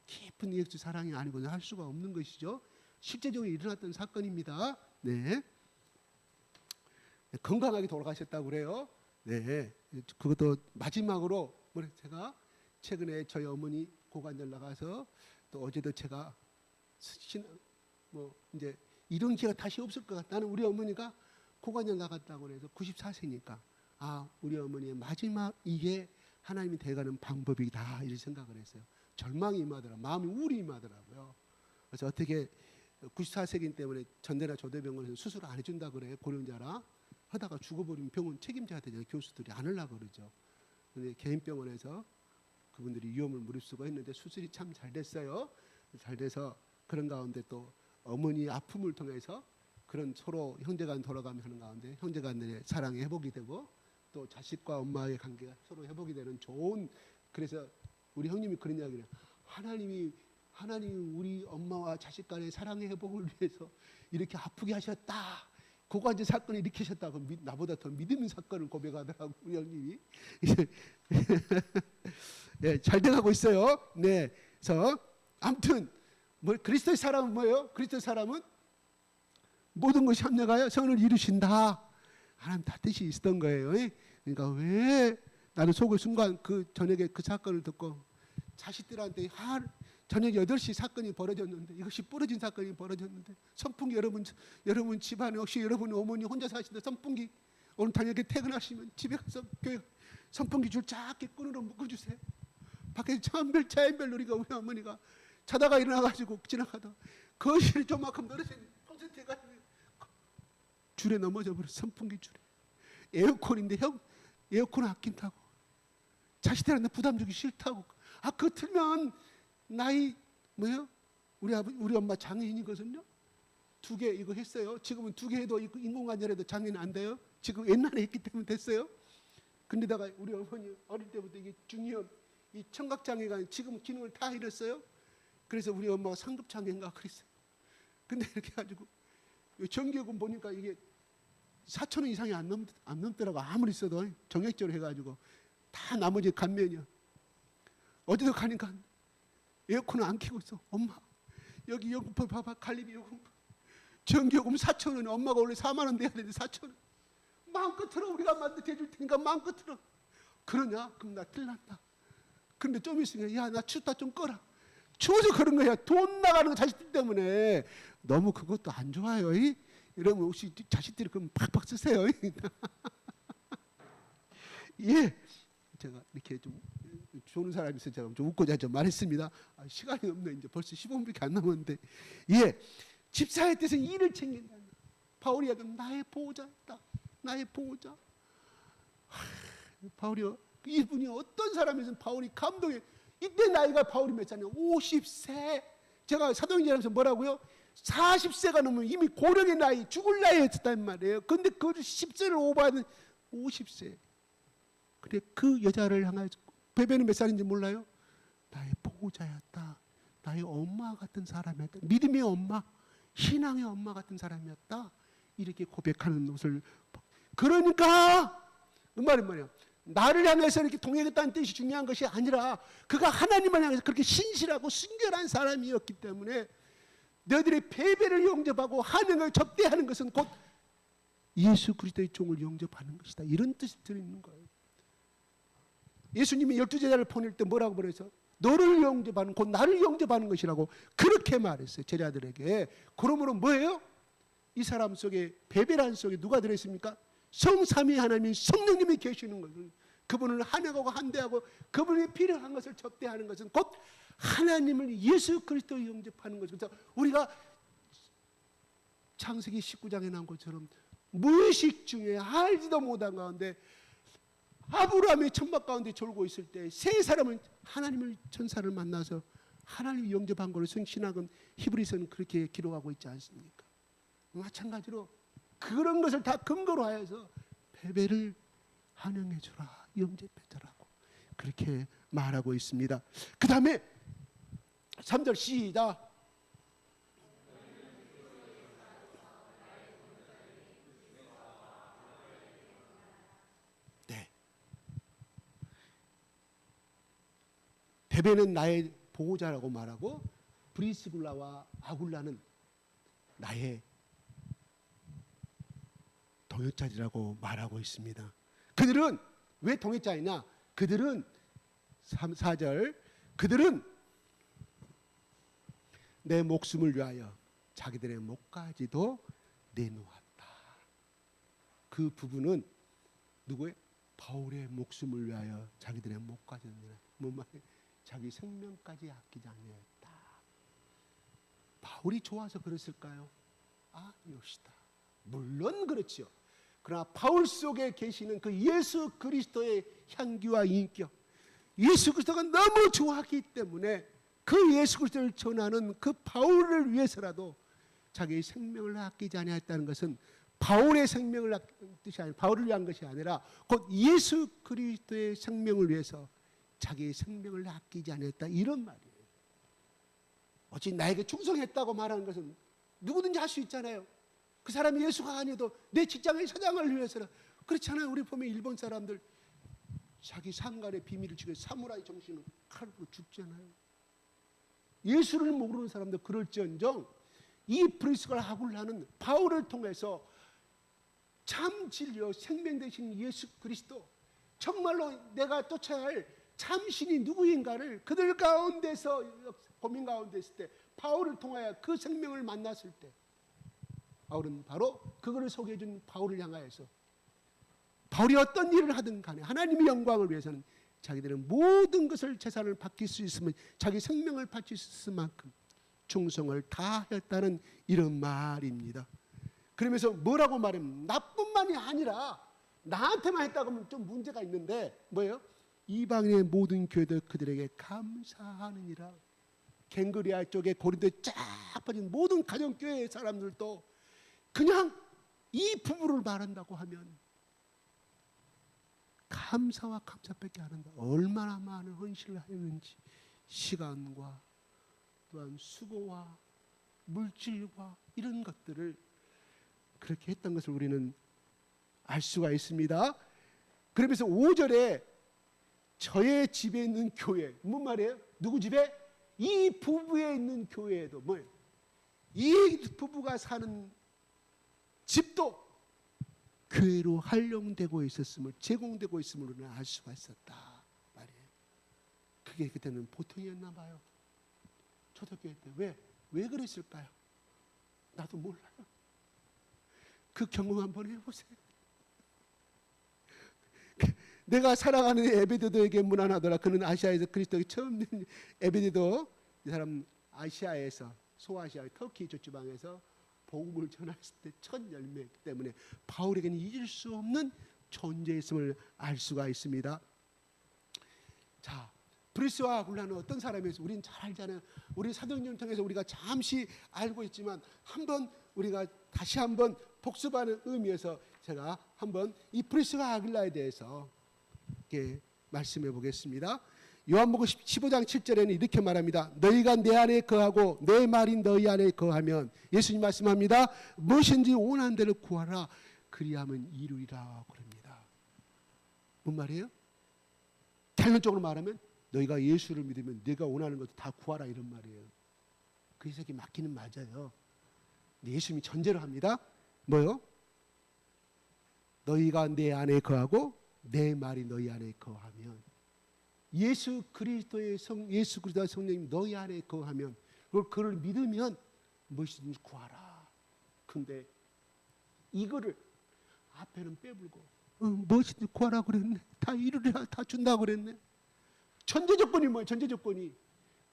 깊은 이익주 사랑이 아니고는 할 수가 없는 것이죠. 실제적으로 일어났던 사건입니다. 네, 건강하게 돌아가셨다고 그래요. 네, 그것도 마지막으로 제가 최근에 저희 어머니 고관절 나가서 또 어제도 제가 이제 이런 기회가 다시 없을 것 같다. 나는 우리 어머니가 고관절 나갔다고 해서 94세니까 우리 어머니의 마지막 이게 하나님이 돼가는 방법이다 이렇게 생각을 했어요. 절망이 임하더라. 마음이 우울이 임하더라고요. 그래서 어떻게 94세기 때문에 전대나 조대병원에서 수술을 안 해준다 그래요. 고령자라 하다가 죽어버리면 병원 책임져야 되잖아요. 교수들이 안 하려고 그러죠. 근데 개인병원에서 그분들이 위험을 무릅쓰고 했는데 수술이 참 잘 됐어요. 잘 돼서 그런 가운데 또 어머니 아픔을 통해서 그런 서로 형제간 돌아가며 하는 가운데 형제간의 사랑이 회복이 되고 또 자식과 엄마의 관계가 서로 회복이 되는 좋은, 그래서 우리 형님이 그런 이야기를 해요. 하나님이 우리 엄마와 자식 간의 사랑의 회복을 위해서 이렇게 아프게 하셨다. 고관절 사건을 일으키셨다고 나보다 더 믿음의 사건을 고백하더라고 우리 형님이. 네, 잘 돼가고 있어요. 네, 그래서 아무튼 그리스도의 사람은 뭐예요? 그리스도의 사람은 모든 것이 합력하여 선을 이루신다. 하나님 다 뜻이 있었던 거예요. 그러니까 왜 나는 속을 순간 그 저녁에 그 사건을 듣고 자식들한테 저녁 8시 사건이 벌어졌는데 이것이 부러진 사건이 벌어졌는데 선풍기 여러분 집안에 혹시 여러분 어머니 혼자 사시는데 선풍기 오늘 저녁에 퇴근하시면 집에 가서 교회 선풍기 줄 작게 끈으로 묶어주세요. 밖에 차인별 우리가 우리 어머니가 자다가 일어나가지고 지나가다 거실이 조만큼 떨어진 콘센트가 줄에 넘어져 버려. 선풍기 줄에 에어컨인데 에어컨 아낀다고 자식들한테 부담 주기 싫다고. 그거 틀면 나이 우리 엄마 장애인이거든요. 2개 이거 했어요. 지금은 2개 해도 인공관절해도 장애는 안 돼요. 지금 옛날에 했기 때문에 됐어요. 근데다가 우리 어머니 어릴 때부터 이게 중이염, 이 청각장애가 지금 기능을 다 잃었어요. 그래서 우리 엄마가 상급장애인가 그랬어요. 근데 이렇게 해가지고 정기요금 보니까 이게 4,000원 이상이 안 넘더라고. 아무리 써도 정액적으로 해가지고 다 나머지 감면이야. 어디도 가니까 에어컨을 안 켜고 있어. 엄마 여기 요금 봐봐. 관리비 요금 전기요금 4,000원. 엄마가 원래 4만 원 내야 되는데 4,000원. 마음껏 들어. 우리가 대줄 테니까 마음껏 들어. 그러냐? 그럼 나 틀난다. 근데 좀 있으니까 야 나 춥다 좀 꺼라. 추워서 그런 거야. 돈 나가는 거 자식들 때문에. 너무 그것도 안 좋아요. 이러면 혹시 자식들이 그럼 팍팍 쓰세요. 예, 제가 이렇게 좀 좋은 사람이 있어서 제가 좀 웃고자 좀 말했습니다. 시간이 없네. 이제 벌써 15분밖에 안 남았는데. 예, 집사의 뜻은 일을 챙긴다. 바울이 하면 나의 보호자였다. 나의 보호자. 바울이요. 이분이 어떤 사람이든 바울이 감동해. 이때 나이가 바울이 몇 살이냐? 50세. 제가 사도행전에서 뭐라고요? 40세가 넘으면 이미 고령의 나이, 죽을 나이였단 말이에요. 근데 그 10세를 오버하는 50세. 그래 그 여자를 향하여 베베는 몇 살인지 몰라요? 나의 보호자였다. 나의 엄마 같은 사람이었다. 믿음의 엄마, 신앙의 엄마 같은 사람이었다. 이렇게 고백하는 것을. 그러니까 그 말이 뭐냐? 나를 향해서 이렇게 동행했다는 뜻이 중요한 것이 아니라 그가 하나님을 향해서 그렇게 신실하고 순결한 사람이었기 때문에 너희들의 패배를 영접하고 하나님을 접대하는 것은 곧 예수 그리스도의 종을 영접하는 것이다. 이런 뜻이 들어있는 거예요. 예수님이 12제자를 보낼 때 뭐라고 그래서 너를 영접하는 곧 나를 영접하는 것이라고 그렇게 말했어요. 제자들에게. 그러므로 뭐예요? 이 사람 속에 베베란 속에 누가 들어있습니까? 성삼위 하나님 성령님이 계시는 것을 그분을 환영하고 한대하고 그분이 필요한 것을 접대하는 것은 곧 하나님을 예수 그리스도 영접하는 것이죠. 그래서 우리가 창세기 19장에 나온 것처럼 무의식 중에 알지도 못한 가운데 아브라함의 천막 가운데 졸고 있을 때 세 사람은 하나님을 천사를 만나서 하나님을 영접한 걸로 신학은 히브리서는 그렇게 기록하고 있지 않습니까? 마찬가지로 그런 것을 다 근거로 하여서 베베를 환영해 주라, 영접해 주라고 그렇게 말하고 있습니다. 그 다음에 3절 시작. 네. 베베는 나의 보호자라고 말하고 브리스굴라와 아굴라는 나의 동역자들이라고 말하고 있습니다. 그들은 왜 동역자이냐? 그들은 4절 그들은 내 목숨을 위하여 자기들의 목까지도 내놓았다. 그 부분은 누구의? 바울의 목숨을 위하여 자기들의 목까지도 내놓았다. 뭐 말이에요? 자기 생명까지 아끼지 않았다. 바울이 좋아서 그랬을까요? 아니었다. 물론 그렇지요. 그러나 바울 속에 계시는 그 예수 그리스도의 향기와 인격, 예수 그리스도가 너무 좋아하기 때문에 그 예수 그리스도를 전하는 그 바울을 위해서라도 자기의 생명을 아끼지 아니했다는 것은 바울의 생명을 아끼는 뜻이 아니라 바울을 위한 것이 아니라 곧 예수 그리스도의 생명을 위해서 자기의 생명을 아끼지 않았다 이런 말이에요. 어찌 나에게 충성했다고 말하는 것은 누구든지 할 수 있잖아요. 그 사람이 예수가 아니어도 내 직장의 사장을 위해서는 그렇잖아요. 우리 보면 일본 사람들 자기 상간의 비밀을 지켜 사무라이 정신을 칼로 죽잖아요. 예수를 모르는 사람도 그럴지언정 이 브리스가 아굴라는 바울을 통해서 참 진리요 생명 되신 예수 그리스도 정말로 내가 쫓아야 할 참신이 누구인가를 그들 가운데서 고민 가운데 있을 때 바울을 통하여 그 생명을 만났을 때 바울은 바로 그것을 소개해 준 바울을 향하여서 바울이 어떤 일을 하든 간에 하나님의 영광을 위해서는 자기들은 모든 것을 재산을 바뀔 수 있으면 자기 생명을 바칠 수 있을 만큼 충성을 다했다는 이런 말입니다. 그러면서 뭐라고 말하면 나뿐만이 아니라 나한테만 했다고 하면 좀 문제가 있는데 뭐예요? 이방인의 모든 교회들 그들에게 감사하느니라. 갱그리아 쪽에 고린도에 쫙 빠진 모든 가정교회 사람들도 그냥 이 부부를 말한다고 하면 감사와 감사밖에 안 한다. 얼마나 많은 헌신을 하였는지 시간과 또한 수고와 물질과 이런 것들을 그렇게 했던 것을 우리는 알 수가 있습니다. 그러면서 5절에 저의 집에 있는 교회, 뭔 말이에요? 누구 집에? 이 부부에 있는 교회에도 뭐예요? 이 부부가 사는 집도 교회로 활용되고 있었음을 제공되고 있음을 우리는 알 수가 있었다 말이에요. 그게 그때는 보통이었나 봐요. 초대교회 때 왜 그랬을까요? 나도 몰라요. 그 경험 한번 해보세요. 내가 사랑하는 에베드도에게 문안하더라. 그는 아시아에서 그리스도가 처음 된 에베드도, 이 사람 아시아에서 소아시아 터키 저지방에서 복음을 전했을 때 첫 열매이기 때문에 바울에게는 잊을 수 없는 존재였음을 알 수가 있습니다. 자, 브리스와 아굴라는 어떤 사람이었어요? 우리는 잘 알잖아요. 우리 사도행전을 통해서 우리가 잠시 알고 있지만 한번 우리가 다시 한번 복습하는 의미에서 제가 한번 이 브리스와 아굴라에 대해서 이렇게 말씀해 보겠습니다. 요한복음 15장 7절에는 이렇게 말합니다. 너희가 내 안에 거하고 내 말이 너희 안에 거하면, 예수님 말씀합니다. 무엇인지 원하는 대로 구하라. 그리하면 이루리라 그럽니다. 뭔 말이에요? 결론적으로 말하면 너희가 예수를 믿으면 네가 원하는 것도 다 구하라 이런 말이에요. 그 해석이 맞기는 맞아요. 근데 예수님이 전제로 합니다. 뭐요? 너희가 내 안에 거하고 내 말이 너희 안에 거하면, 예수 그리스도의 성령님 너희 안에 거하면, 그걸 믿으면 무엇이든지 구하라. 근데 이거를 앞에는 빼불고 무엇이든지 구하라 그랬네, 다 이루리라, 다 준다고 그랬네. 전제 조건이 뭐예요? 전제 조건이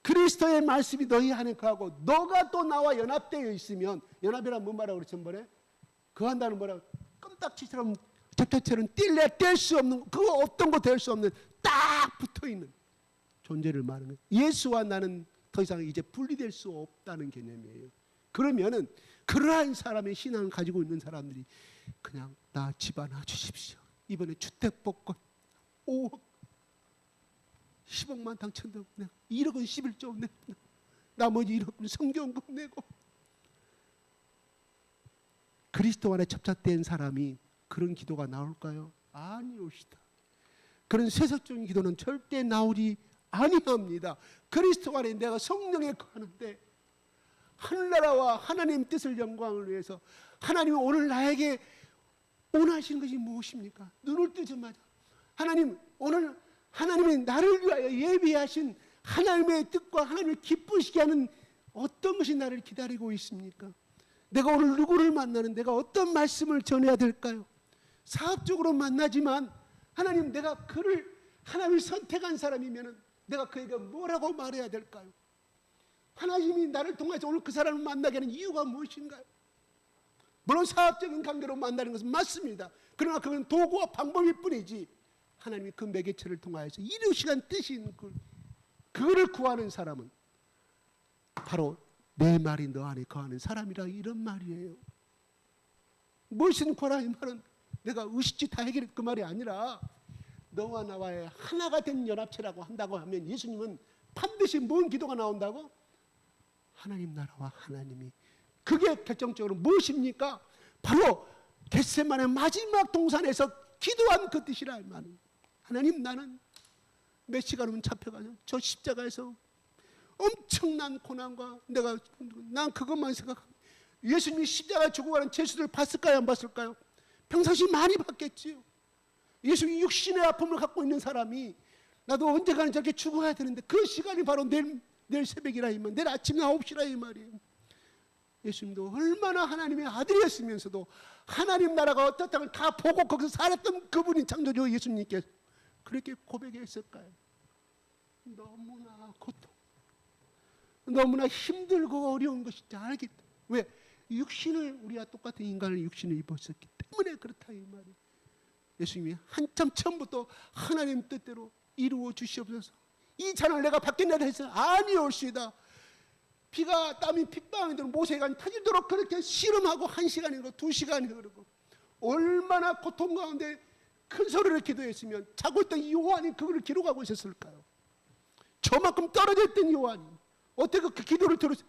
그리스도의 말씀이 너희 안에 거하고 너가 또 나와 연합되어 있으면, 연합이란 뭔 말이라고 그랬지 전번에? 거한다는 뭐라고? 껌딱지처럼 접착처럼 뗄 수 없는, 그 어떤 거 될 수 없는 딱 붙어있는 존재를 말하는 거예요. 예수와 나는 더 이상 이제 분리될 수 없다는 개념이에요. 그러면은 그러한 사람의 신앙을 가지고 있는 사람들이 그냥 나 집 하나 주십시오, 이번에 주택복권 5억 10억만 당첨되고 내가 1억은 11조 내고 나머지 1억은 성경금 내고, 그리스도 안에 접착된 사람이 그런 기도가 나올까요? 아니옵시다. 그런 세속적인 기도는 절대 나오지 아니합니다. 그리스도 안에 내가 성령에 거하는데, 하늘나라와 하나님 뜻을 영광을 위해서 하나님이 오늘 나에게 원하시는 것이 무엇입니까? 눈을 뜨자마자 하나님, 오늘 하나님이 나를 위하여 예비하신 하나님의 뜻과 하나님을 기쁘시게 하는 어떤 것이 나를 기다리고 있습니까? 내가 오늘 누구를 만나는, 내가 어떤 말씀을 전해야 될까요? 사업적으로 만나지만 하나님, 내가 그를 하나님을 선택한 사람이면 내가 그에게 뭐라고 말해야 될까요? 하나님이 나를 통해서 오늘 그 사람을 만나게 하는 이유가 무엇인가요? 물론 사업적인 관계로 만나는 것은 맞습니다. 그러나 그건 도구와 방법일 뿐이지, 하나님이 그 매개체를 통하여서 이루시간 뜻인 그거를 구하는 사람은 바로 내 말이 너 안에 거하는 사람이라, 이런 말이에요. 무엇이든 구하라 이 말은 내가 의식지 다 해결해 그 말이 아니라, 너와 나와의 하나가 된 연합체라고 한다고 하면 예수님은 반드시 뭔 기도가 나온다고? 하나님 나라와 하나님이, 그게 결정적으로 무엇입니까? 바로 겟세마네 마지막 동산에서 기도한 그 뜻이라 이 말은. 하나님, 나는 몇 시간 후면 잡혀가서 저 십자가에서 엄청난 고난과 난 그것만 생각합니다. 예수님이 십자가에 죽어가는 제수를 봤을까요? 안 봤을까요? 평상시 많이 봤겠지요. 예수님이 육신의 아픔을 갖고 있는 사람이 나도 언젠가는 저렇게 죽어야 되는데 그 시간이 바로 내일 새벽이라 이 말, 내일 아침 9시라 이 말이에요. 예수님도 얼마나 하나님의 아들이었으면서도 하나님 나라가 어떻다는 다 보고 거기서 살았던 그분이 창조주 예수님께서 그렇게 고백했을까요? 너무나 고통, 너무나 힘들고 어려운 것인지 알겠다. 왜? 육신을, 우리와 똑같은 인간의 육신을 입었었기 때문에 그렇다 이 말이에요. 예수님이 한참 처음부터 하나님 뜻대로 이루어 주시옵소서, 이 잔을 내가 받겠나이다 해서 아니올시다. 비가 땀이 핏방울이 되는 모세가 터지도록 그렇게 씨름하고 1시간이고 2시간이 흐르고 얼마나 고통 가운데 큰 소리를 기도했으면 자고 있던 요한이 그걸 기록하고 있었을까요? 저만큼 떨어져 있던 요한이 어떻게 그 기도를 들었어요?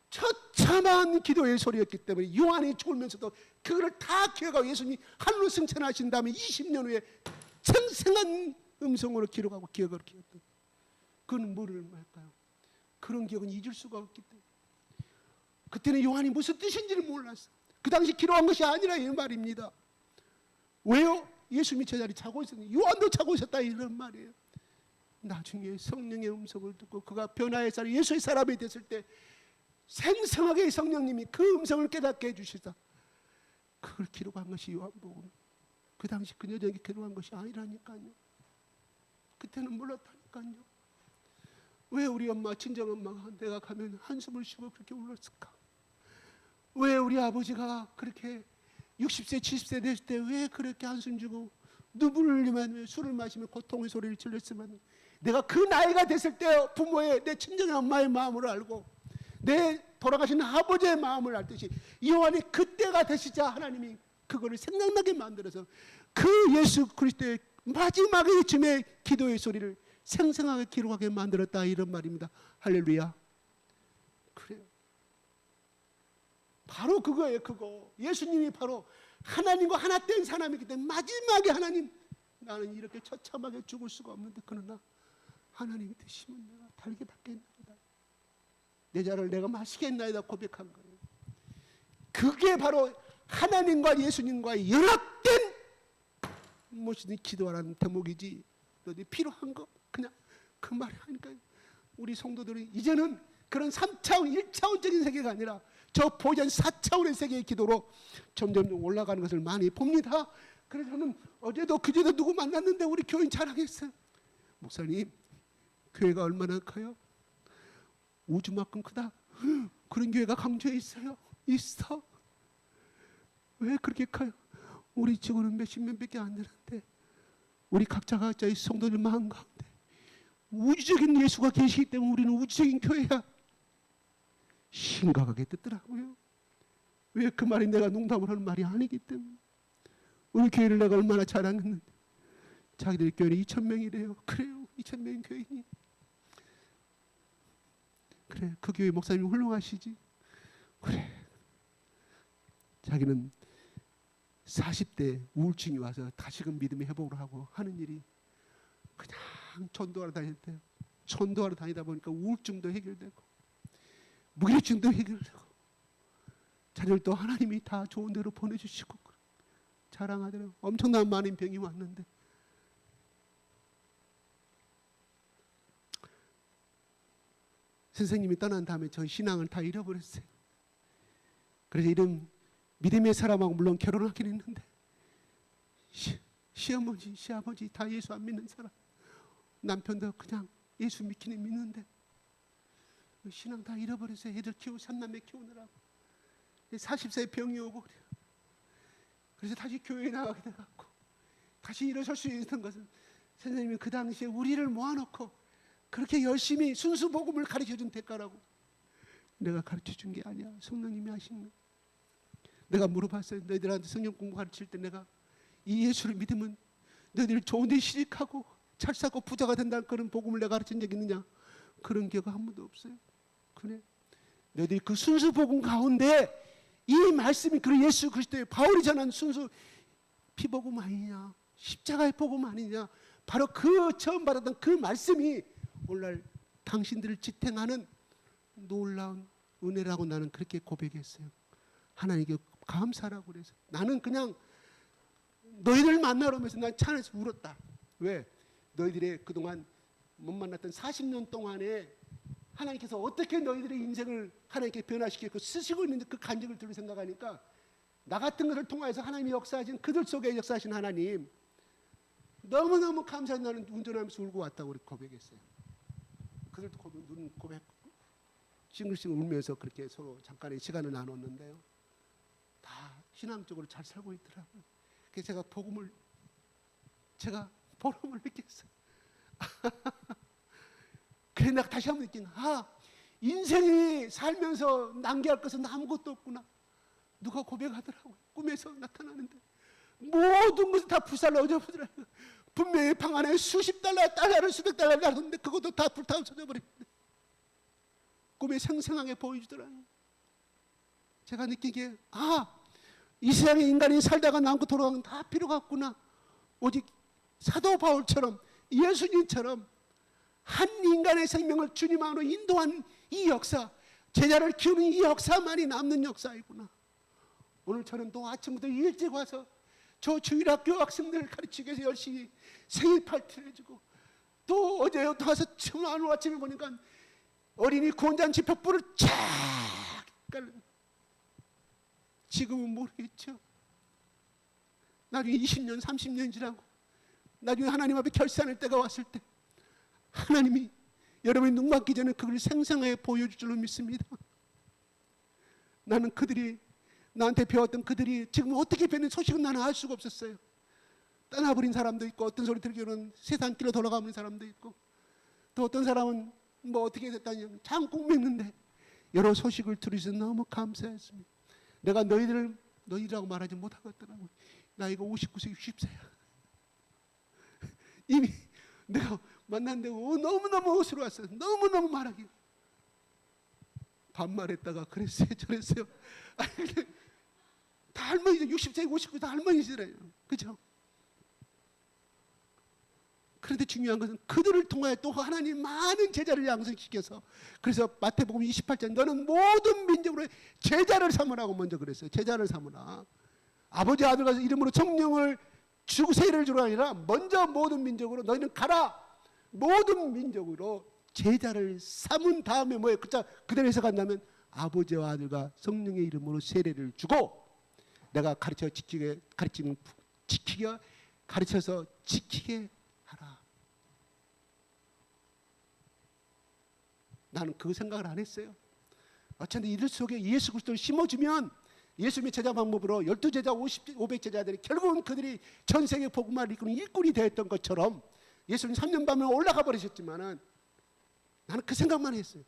처참한 기도의 소리였기 때문에 요한이 죽으면서도 그거를 다 기억하고 예수님이 하늘로 승천하신 다음에 20년 후에 생생한 음성으로 기록하고 기억을 기억했던, 그건 뭐를 말까요? 그런 기억은 잊을 수가 없기 때문에. 그때는 요한이 무슨 뜻인지를 몰랐어. 그 당시 기록한 것이 아니라 이 말입니다. 왜요? 예수님이 저 자리에 자고 있었는데 요한도 자고 있었다 이런 말이에요. 나중에 성령의 음성을 듣고 그가 변화의 사람, 예수의 사람이 됐을 때 생생하게 성령님이 그 음성을 깨닫게 해주시다. 그걸 기록한 것이 요한복음. 그 당시 그 여자에게 기록한 것이 아니라니까요. 그때는 몰랐다니까요. 왜 우리 엄마, 친정엄마가 내가 가면 한숨을 쉬고 그렇게 울었을까? 왜 우리 아버지가 그렇게 60세, 70세 됐을 때 왜 그렇게 한숨 주고 눈물을 흘리며 술을 마시며 고통의 소리를 질렀으면, 내가 그 나이가 됐을 때 부모의, 내 친정 엄마의 마음을 알고 내 돌아가신 아버지의 마음을 알듯이 요한이 그때가 되시자 하나님이 그거를 생각나게 만들어서 그 예수 그리스도의 마지막의 쯤의 기도의 소리를 생생하게 기록하게 만들었다 이런 말입니다. 할렐루야. 그래요. 바로 그거예요. 그거 예수님이 바로 하나님과 하나 된 사람이기 때문에 마지막에 하나님 나는 이렇게 처참하게 죽을 수가 없는데 그러나 하나님이 드시면 내가 달게 받겠나이다. 내 자를 내가 마시겠나이다 고백한 거예요. 그게 바로 하나님과 예수님과의 연합된 무엇이든 기도하라는 대목이지. 너희 필요한 거 그냥 그 말이 하니까 우리 성도들이 이제는 그런 3차원 1차원적인 세계가 아니라 저 보전 4차원의 세계의 기도로 점점 올라가는 것을 많이 봅니다. 그래서 저는 어제도 그제도 누구 만났는데 우리 교인 자랑했어요. 목사님 교회가 얼마나 커요? 우주만큼 크다. 그런 교회가 강주에 있어요. 있어. 왜 그렇게 커요? 우리 지구는 몇십 명밖에 안 되는데 우리 각자가 저희 성도들 마음 가운데 우주적인 예수가 계시기 때문에 우리는 우주적인 교회야. 심각하게 듣더라고요. 왜 그 말이 내가 농담을 하는 말이 아니기 때문에. 우리 교회를 내가 얼마나 자랑했는데 자기들 교회는 2,000명이래요. 그래요. 2,000명 교인이. 그래 그 교회 목사님이 훌륭하시지. 그래 자기는 40대 우울증이 와서 다시금 믿음의 회복을 하고 하는 일이 그냥 전도하러 다녔대요. 전도하러 다니다 보니까 우울증도 해결되고 무기력증도 해결되고 자녀들도 하나님이 다 좋은 데로 보내주시고 자랑하더라고요. 엄청난 많은 병이 왔는데 선생님이 떠난 다음에 저희 신앙을 다 잃어버렸어요. 그래서 이런 믿음의 사람하고 물론 결혼하긴 했는데 시어머니 시아버지 다 예수 안 믿는 사람, 남편도 그냥 예수 믿기는 믿는데 신앙 다 잃어버렸어요. 애들 키우고 삼남매 키우느라고 40세에 병이 오고 그래요. 그래서 다시 교회에 나가게 돼갖고 다시 일어설 수 있는 것은 선생님이 그 당시에 우리를 모아놓고 그렇게 열심히 순수 복음을 가르쳐준 대가라고. 내가 가르쳐준 게 아니야. 성령님이 하신 거. 내가 물어봤어요. 너희들한테 성경 공부 가르칠 때 내가 이 예수를 믿으면 너희들 좋은 데 시집하고 잘 살고 부자가 된다는 그런 복음을 내가 가르친 적 있느냐? 그런 기억 한 번도 없어요. 그래. 너희들이 그 순수 복음 가운데 이 말씀이 그 예수 그리스도의 바울이 전한 순수 피복음 아니냐? 십자가의 복음 아니냐? 바로 그 처음 받았던 그 말씀이 오늘날 당신들을 지탱하는 놀라운 은혜라고 나는 그렇게 고백했어요. 하나님께 감사라고 그래서 나는 그냥 너희들 만나러 오면서 난 차 안에서 울었다. 왜? 너희들의 그동안 못 만났던 40년 동안에 하나님께서 어떻게 너희들의 인생을 하나님께 변화시키고 쓰시고 있는지 그 간증을 들을 생각하니까 나 같은 것을 통해서 하나님이 역사하신 그들 속에 역사하신 하나님 너무너무 감사해서 나는 운전하면서 울고 왔다고 고백했어요. 그들도 눈 고백 싱글싱글 울면서 그렇게 서로 잠깐의 시간을 나눴는데요. 다 신앙적으로 잘 살고 있더라고요. 그래서 제가 복음을 제가 보람을 느꼈어요. 그래 내가 다시 한번 느낀 인생이 살면서 낭비할 것은 아무것도 없구나. 누가 고백하더라고요. 꿈에서 나타나는데 모든 것을 다 불살라 얹어버리더라고요. 분명히 방 안에 수십 달러를 수백 달러를 놨는데 그것도 다 불타고 젖어버렸는데 꿈에 생생하게 보여주더라고요. 제가 느끼기에 이 세상에 인간이 살다가 남고 돌아가는 다 필요가 없구나. 오직 사도 바울처럼 예수님처럼 한 인간의 생명을 주님 안으로 인도한 이 역사, 제자를 키우는 이 역사만이 남는 역사이구나. 오늘 저는 또 아침부터 일찍 와서 저 주일학교 학생들을 가르치기 위해서 열심히 생일 파티를 해주고 또 어제 또 와서 오늘 아침에 보니까 어린이 구원잔치 벽불을 쫙 깔는. 지금은 모르겠죠. 나중에 20년 30년 지나고 나중에 하나님 앞에 결산할 때가 왔을 때 하나님이 여러분이 눈 감기 전에 그걸 생생하게 보여줄 줄로 믿습니다. 나는 그들이 나한테 배웠던 그들이 지금 어떻게 변한 소식은 나는 알 수가 없었어요. 떠나버린 사람도 있고 어떤 소리 들기로는 세상 길로 돌아가는 사람도 있고 또 어떤 사람은 뭐 어떻게 됐다니 장국 맺는데 여러 소식을 들으셔서 너무 감사했습니다. 내가 너희라고 말하지 못하겠더라고요. 나이가 59세 60세야. 이미 내가 만났는데 너무너무 어스러웠어요. 너무너무 말하기 반말했다가 그랬어요 저랬어요. 다 할머니들 60세 59세 다 할머니시래요. 그죠? 그런데 중요한 것은 그들을 통하여 또 하나님 많은 제자를 양성시켜서, 그래서 마태복음 28장 너는 모든 민족으로 제자를 삼으라고 먼저 그랬어요. 제자를 삼으라. 아버지 아들과 이름으로 성령을 주고 세례를 주라 아니라 먼저 모든 민족으로 너희는 가라. 모든 민족으로 제자를 삼은 다음에 뭐예요? 그대로 해석한다면 아버지와 아들과 성령의 이름으로 세례를 주고 내가 가르쳐 지키게 가르쳐서 지키게 하라. 나는 그 생각을 안 했어요. 어쩐지 이들 속에 예수 그리스도를 심어주면 예수님의 제자 방법으로 12제자 500제자들이 결국은 그들이 전 세계 복음화를 이끄는 일꾼이 되었던 것처럼 예수님 3년 밤에 올라가 버리셨지만은 나는 그 생각만 했어요.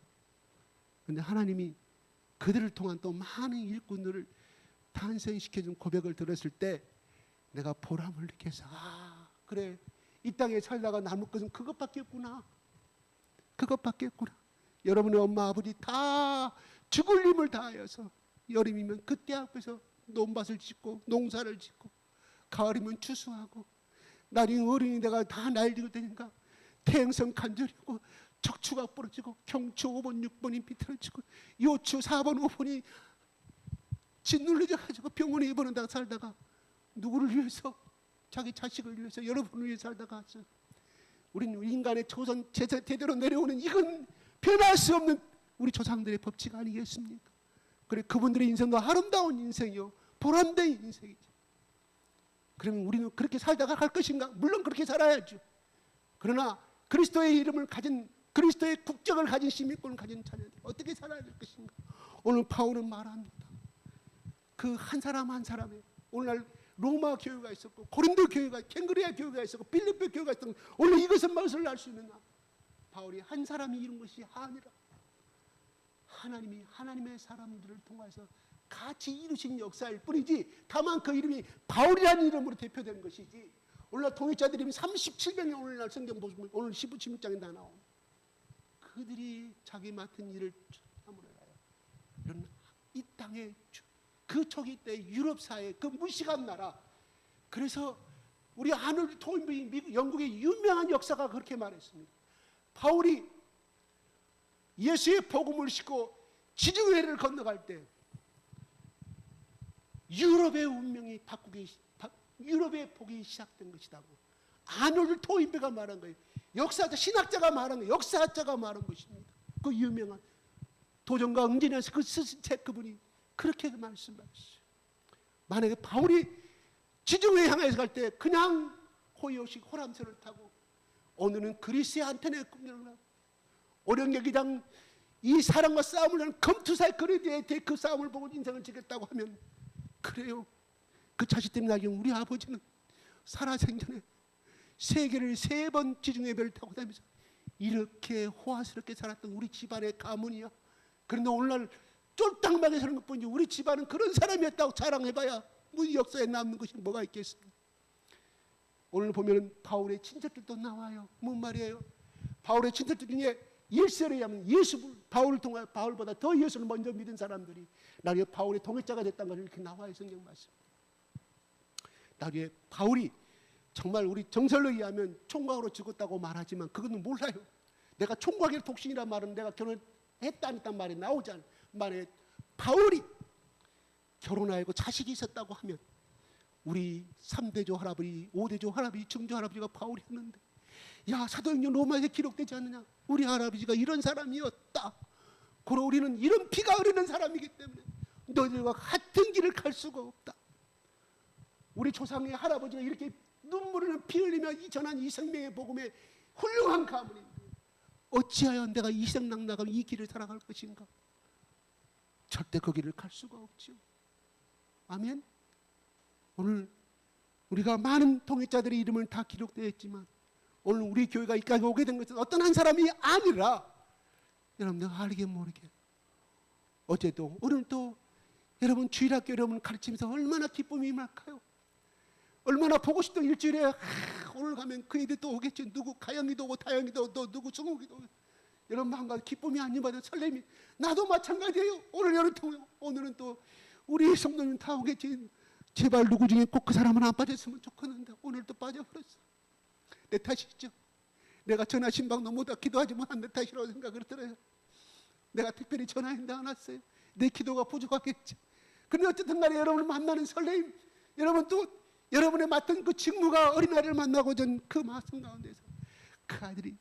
그런데 하나님이 그들을 통한 또 많은 일꾼들을 탄생시켜준 고백을 들었을 때 내가 보람을 느껴서 그래, 이 땅에 살다가 남을 것은 그것밖에 없구나. 그것밖에 없구나. 여러분의 엄마 아버지 다 죽을 힘을 다하여서 여름이면 그때 앞에서 논밭을 짓고 농사를 짓고 가을이면 추수하고 날이 어른이 내가 다 날리게 되니까 태행성 간절이고 척추가 부러지고 경추 5번 6번이 비틀어지고 요추 4번 5번이 짓눌려져가지고 병원에 입원한다가 살다가 누구를 위해서? 자기 자식을 위해서, 여러분을 위해서 살다가 왔어요. 우리는 인간의 조선 대대로 내려오는 이건 변할 수 없는 우리 조상들의 법칙 아니겠습니까? 그래, 그분들의 인생도 아름다운 인생이요, 보람된 인생이죠. 그러면 우리는 그렇게 살다가 갈 것인가? 물론 그렇게 살아야죠. 그러나 그리스도의 이름을 가진, 그리스도의 국적을 가진 시민권을 가진 자녀들 어떻게 살아야 될 것인가? 오늘 바울은 말합니다. 그 한 사람 한 사람의, 오늘날 로마 교회가 있었고 고린도 교회가, ken그레아 교회가 있었고 빌립보 교회가 있었고, 오늘 이것은 무엇을 알 수 있느냐? 바울이 한 사람이 이룬 것이 아니라 하나님이 하나님의 사람들을 통해서 같이 이루신 역사일 뿐이지, 다만 그 이름이 바울이라는 이름으로 대표되는 것이지, 오늘날 통일자들 이름이 37명이 오늘날 성경 보시면 오늘 16장에 다 나옵니다. 그들이 자기 맡은 일을 참으로 해요. 이런 이 땅의 그 초기 때 유럽 사회 그 무식한 나라, 그래서 우리 아놀드 토인비 미국 영국의 유명한 역사가 그렇게 말했습니다. 바울이 예수의 복음을 싣고 지중해를 건너갈 때 유럽의 운명이 유럽의 복이 시작된 것이라고 아놀드 토인비가 말한 거예요. 역사자, 신학자가 말한 거예요. 역사자가 말한 것입니다. 그 유명한 도전과 응진에서 그 쓰신 책 그분이 그렇게 말씀하셨어요. 만약에 바울이 지중해 향해서 갈 때 그냥 호요식 호람선을 타고 오늘은 그리스의 안테나에 꿈을 하고 오령여기장 이 사람과 싸움을 하는 검투사의 그리스의 그 싸움을 보고 인생을 지겠다고 하면, 그래요, 그 자식 때문에 나중에 우리 아버지는 살아생전에 세계를 3번 지중해 배를 타고 다니면서 이렇게 호화스럽게 살았던 우리 집안의 가문이야. 그런데 오늘날 쫄딱하게 사는 것뿐이지 우리 집안은 그런 사람이었다고 자랑해봐야 우리 역사에 남는 것이 뭐가 있겠습니까? 오늘 보면 바울의 친척들도 나와요. 뭔 말이에요? 바울의 친척들 중에 일설에 의하면 바울을 통하여 바울보다 더 예수를 먼저 믿은 사람들이 나중에 바울의 동역자가 됐다는 것을 이렇게 나와요. 성경 말씀. 나중에 바울이 정말 우리 정설로 의하면 총각으로 죽었다고 말하지만 그거는 몰라요. 내가 총각의 독신이란 말은 내가 결혼했다 안 했단 말이 나오지 않아요. 만약에 바울이 결혼하고 자식이 있었다고 하면 우리 3대조 할아버지, 5대조 할아버지, 증조 할아버지가 바울이었는데, 야, 사도행전 로마에 기록되지 않느냐? 우리 할아버지가 이런 사람이었다. 그리고 우리는 이런 피가 흐르는 사람이기 때문에 너희들과 같은 길을 갈 수가 없다. 우리 조상의 할아버지가 이렇게 눈물을 피 흘리며 전한 이 생명의 복음의 훌륭한 가문인데 어찌하여 내가 이 생각 나가면 이 길을 살아갈 것인가? 절대 그 길을 갈 수가 없죠. 아멘. 오늘 우리가 많은 통역자들의 이름을 다 기록되어 있지만 오늘 우리 교회가 이까지 오게 된 것은 어떤 한 사람이 아니라 여러분들 알게 모르게 어제도 오늘도 여러분 주일학교 여러분 가르치면서 얼마나 기쁨이 임할까요? 얼마나 보고 싶던 일주일에 오늘 가면 그 애들 또 오겠지. 누구 가영이도 오고 다영이도 오고 또 누구 승욱이도 오고. 여러분 마음과 기쁨이 안 임하는 설렘이 나도 마찬가지예요. 오늘 여름 통요. 오늘은 또 우리 성도님 다 오겠지. 제발 누구 중에 꼭 그 사람은 안 빠졌으면 좋겠는데 오늘도 빠져버렸어. 내 탓이죠. 내가 전화 신방도 못하고 기도하지 못한 내 탓이라고 생각을 들어요. 내가 특별히 전화했는데 안 왔어요. 내 기도가 부족하겠죠. 그런데 어쨌든 간에 여러분을 만나는 설레임, 여러분 또 여러분의 맡은 그 직무가 어린아이를 만나고 전 그 말씀 가운데서 그 아들이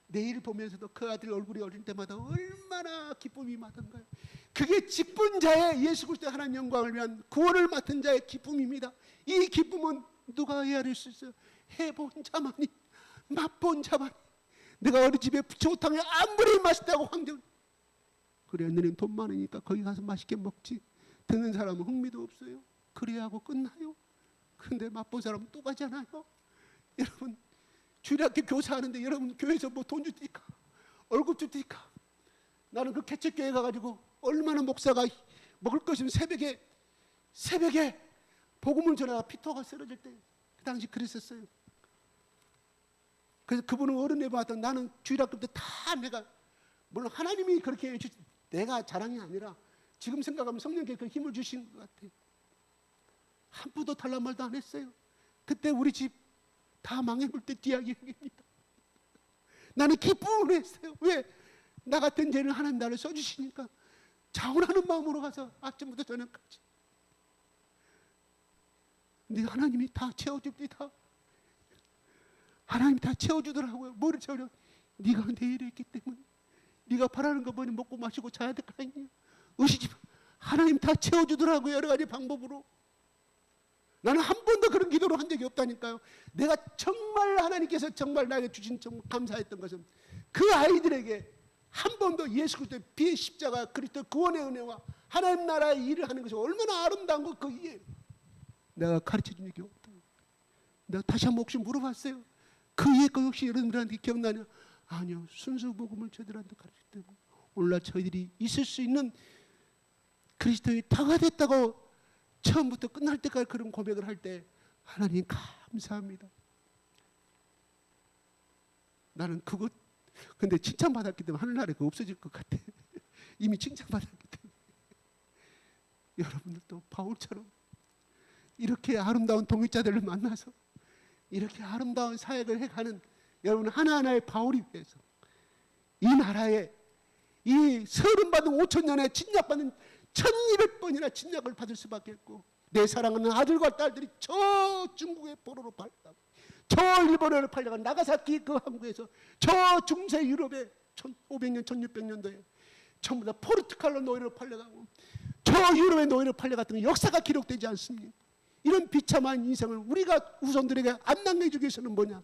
내일 보면서도 그 아들 얼굴이 어릴 때마다 얼마나 기쁨이 많던가요. 그게 직분 자의 예수 그리스도 하나님 영광을 위한 구원을 맡은 자의 기쁨입니다. 이 기쁨은 누가 헤아릴 수 있어요? 해본 자만이, 맛본 자만이. 내가 어린집에 부추탕에 아무리 맛있다고 황정, 그래 너는 돈 많으니까 거기 가서 맛있게 먹지. 듣는 사람은 흥미도 없어요. 그래야 하고 끝나요. 그런데 맛본 사람은 또 가잖아요. 여러분 주일학교 교사하는데 여러분 교회에서 뭐 돈 줍니까? 월급 줍니까? 나는 그 개척교회 가가지고 얼마나 목사가 먹을 것이면 새벽에 복음을 전하다 피터가 쓰러질 때 그 당시 그랬었어요. 그래서 그분은 어른에 봤던 나는 주일학교 때 다 내가 물론 하나님이 그렇게 해주신 내가 자랑이 아니라 지금 생각하면 성령께 그 힘을 주신 것 같아요. 한 푸도 달란 말도 안 했어요. 그때 우리 집 다 망해볼 때 뒤이야기입니다. 나는 기쁨을 했어요. 왜? 나 같은 죄는 하나님 나를 써주시니까 자원하는 마음으로 가서 아침부터 저녁까지. 근데 하나님이 다 채워줍니다. 하나님이 다 채워주더라고요. 뭐를 채워줘? 네가 내일에 있기 때문에 네가 바라는 거 뭐니 먹고 마시고 자야 될 거 아니에요. 의식이 하나님 다 채워주더라고요. 여러 가지 방법으로. 나는 한 번도 그런 기도를 한 적이 없다니까요. 내가 정말 하나님께서 정말 나에게 주신 정말 감사했던 것은 그 아이들에게 한 번도 예수 그리스도의 피의 십자가 그리스도 구원의 은혜와 하나님 나라의 일을 하는 것이 얼마나 아름다운 것 그 이해 내가 가르쳐준 적이 없다. 내가 다시 한번 혹시 물어봤어요. 그 이해 거 혹시 여러분들한테 기억나냐? 아니요. 순수 복음을 저들한테 가르칠 때문에 오늘날 저희들이 있을 수 있는 그리스도의 다가 됐다고 처음부터 끝날 때까지 그런 고백을 할 때 하나님 감사합니다. 나는 그것 근데 칭찬받았기 때문에 하늘나라에 그거 없어질 것 같아. 이미 칭찬받았기 때문에. 여러분들도 바울처럼 이렇게 아름다운 동역자들을 만나서 이렇게 아름다운 사역을 해가는 여러분 하나하나의 바울이 돼서 이 나라에 이 서른받은 5천년에 침략받는 1200번이나 침략을 받을 수밖에 없고 내 사랑하는 아들과 딸들이 저 중국의 포로로 팔려가고 저 일본으로 팔려간 나가사키 그 항구에서 저 중세 유럽의 1500년 1600년도에 전부 다 포르투갈로 노예로 팔려가고 저 유럽의 노예로 팔려갔던 역사가 기록되지 않습니까? 이런 비참한 인생을 우리가 후손들에게 안 남겨주기 위해서는 뭐냐?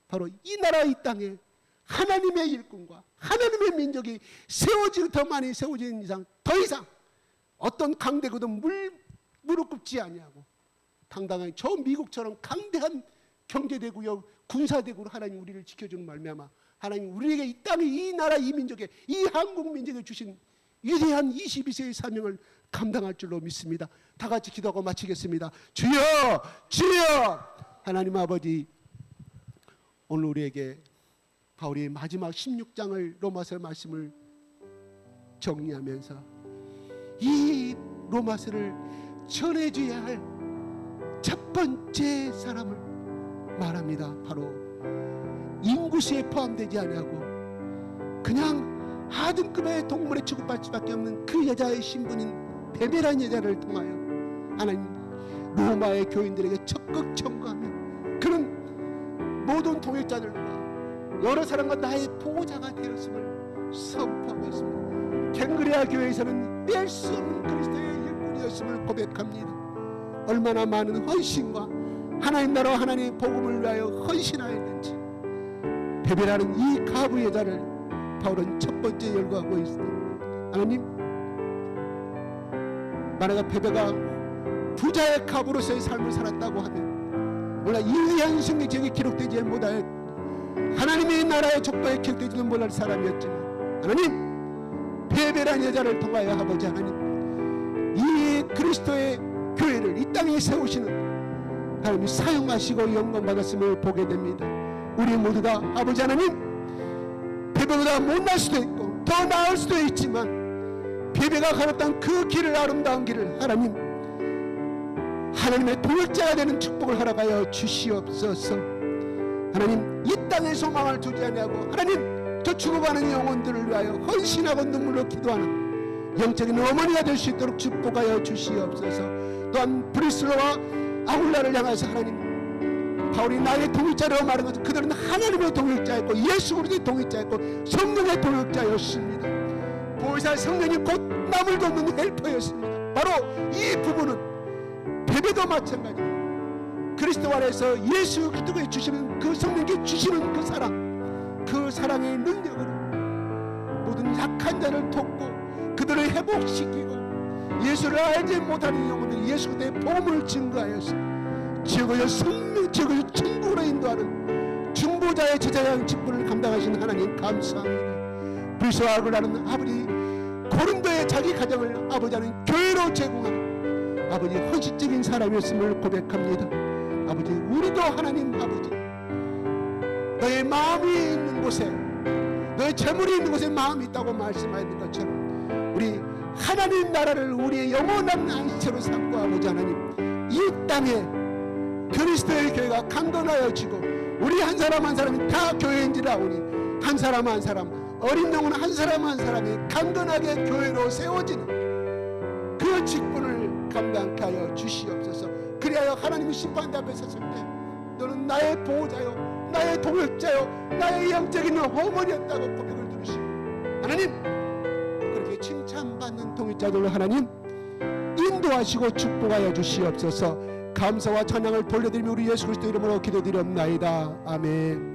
바로 이 나라 이 땅에 하나님의 일꾼과 하나님의 민족이 세워지고 더 많이 세워지는 이상 더 이상 어떤 강대국도 무릎 꿇지 아니하고 당당하게 저 미국처럼 강대한 경제대국이요 군사대국으로 하나님 우리를 지켜주는 말미암아 하나님 우리에게 이 땅에 이 나라 이 민족에 이 한국 민족에 주신 위대한 22세의 사명을 감당할 줄로 믿습니다. 다 같이 기도하고 마치겠습니다. 주여 주여 하나님 아버지 오늘 우리에게 바울이 마지막 16장을 로마서 말씀을 정리하면서 이 로마서를 전해줘야 할 첫 번째 사람을 말합니다. 바로 인구수에 포함되지 아니하고 그냥 하등급의 동물에 취급받을 수밖에 없는 그 여자의 신분인 베베란 여자를 통하여 하나님 로마의 교인들에게 적극 청구하며 그는 모든 동역자들과 여러 사람과 나의 보호자가 되었음을 선포하고 있습니다. 갱그레아 교회에서는 뺄 수 없는 그리스도의 일꾼이었음을 고백합니다. 얼마나 많은 헌신과 하나님 나라와 하나님의 복음을 위하여 헌신하였는지 베베라는 이 가부 여자를 바울은 첫 번째 열거하고 있습니다. 하나님 만약 베베가 부자의 가부로서의 삶을 살았다고 하면 몰라 이 위한 성경책에 기록되지 못할 하나님의 나라의 족보에 기록되지는 못할 사람이었지만 하나님 베베란 여자를 통하여 아버지 하나님 이 그리스도의 교회를 이 땅에 세우시는 하나님이 사용하시고 영광받았음을 보게 됩니다. 우리 모두가 아버지 하나님 베베보다 못날 수도 있고 더 나을 수도 있지만 베베가 걸었던 그 길을 아름다운 길을 하나님의 동역자가 되는 축복을 허락하여 주시옵소서. 하나님 이 땅에 소망을 두지 아니하고 하나님 저 죽어가는 영혼들을 위하여 헌신하고 눈물로 기도하는 영적인 어머니가 될 수 있도록 축복하여 주시옵소서. 또한 브리스라와 아굴라를 향해서 하나님 바울이 나의 동역자라고 말한 것은 그들은 하나님의 동역자였고 예수 그리스도의 동역자였고 성령의 동역자였습니다. 보혜사 성령이 곧 남을 돕는 헬퍼였습니다. 바로 이 부분은 베베도 마찬가지입니다. 그리스도 안에서 예수 그리스도가 주시는 그 성령께 주시는 그 사랑의 능력으로 모든 약한 자를 돕고 그들을 회복시키고 예수를 알지 못하는 영혼들이 예수 그리스도의 복음을 증거하여서 지옥에서 지옥에서 천국으로 인도하는 중보자의 제자양 직분을 감당하신 하나님 감사합니다. 불쌍히 아굴라는 아버지 고린도의 자기 가정을 아버지 하는 교회로 제공하는 아버지 헌신적인 사람이었음을 고백합니다. 아버지 우리도 하나님 아버지 너의 마음이 있는 곳에 너의 재물이 있는 곳에 마음이 있다고 말씀하였는 것처럼 우리 하나님 나라를 우리의 영원한 안식처로 삼고 아버지 하나님 이 땅에 그리스도의 교회가 강건하여지고 우리 한 사람 한 사람이 다 교회인지라 오니 한 사람 한 사람 어린 영혼 한 사람 한 사람이 강건하게 교회로 세워지는 그 직분을 감당케 하여 주시옵소서. 그리하여 하나님이 심판대 앞에 섰을 때 너는 나의 보호자요 나의 동역자요 나의 영적인 어머니였다고 고백을 들으시고 하나님 그렇게 칭찬받는 동역자들로 하나님 인도하시고 축복하여 주시옵소서. 감사와 찬양을 돌려드리며 우리 예수 그리스도 이름으로 기도드리옵나이다. 아멘.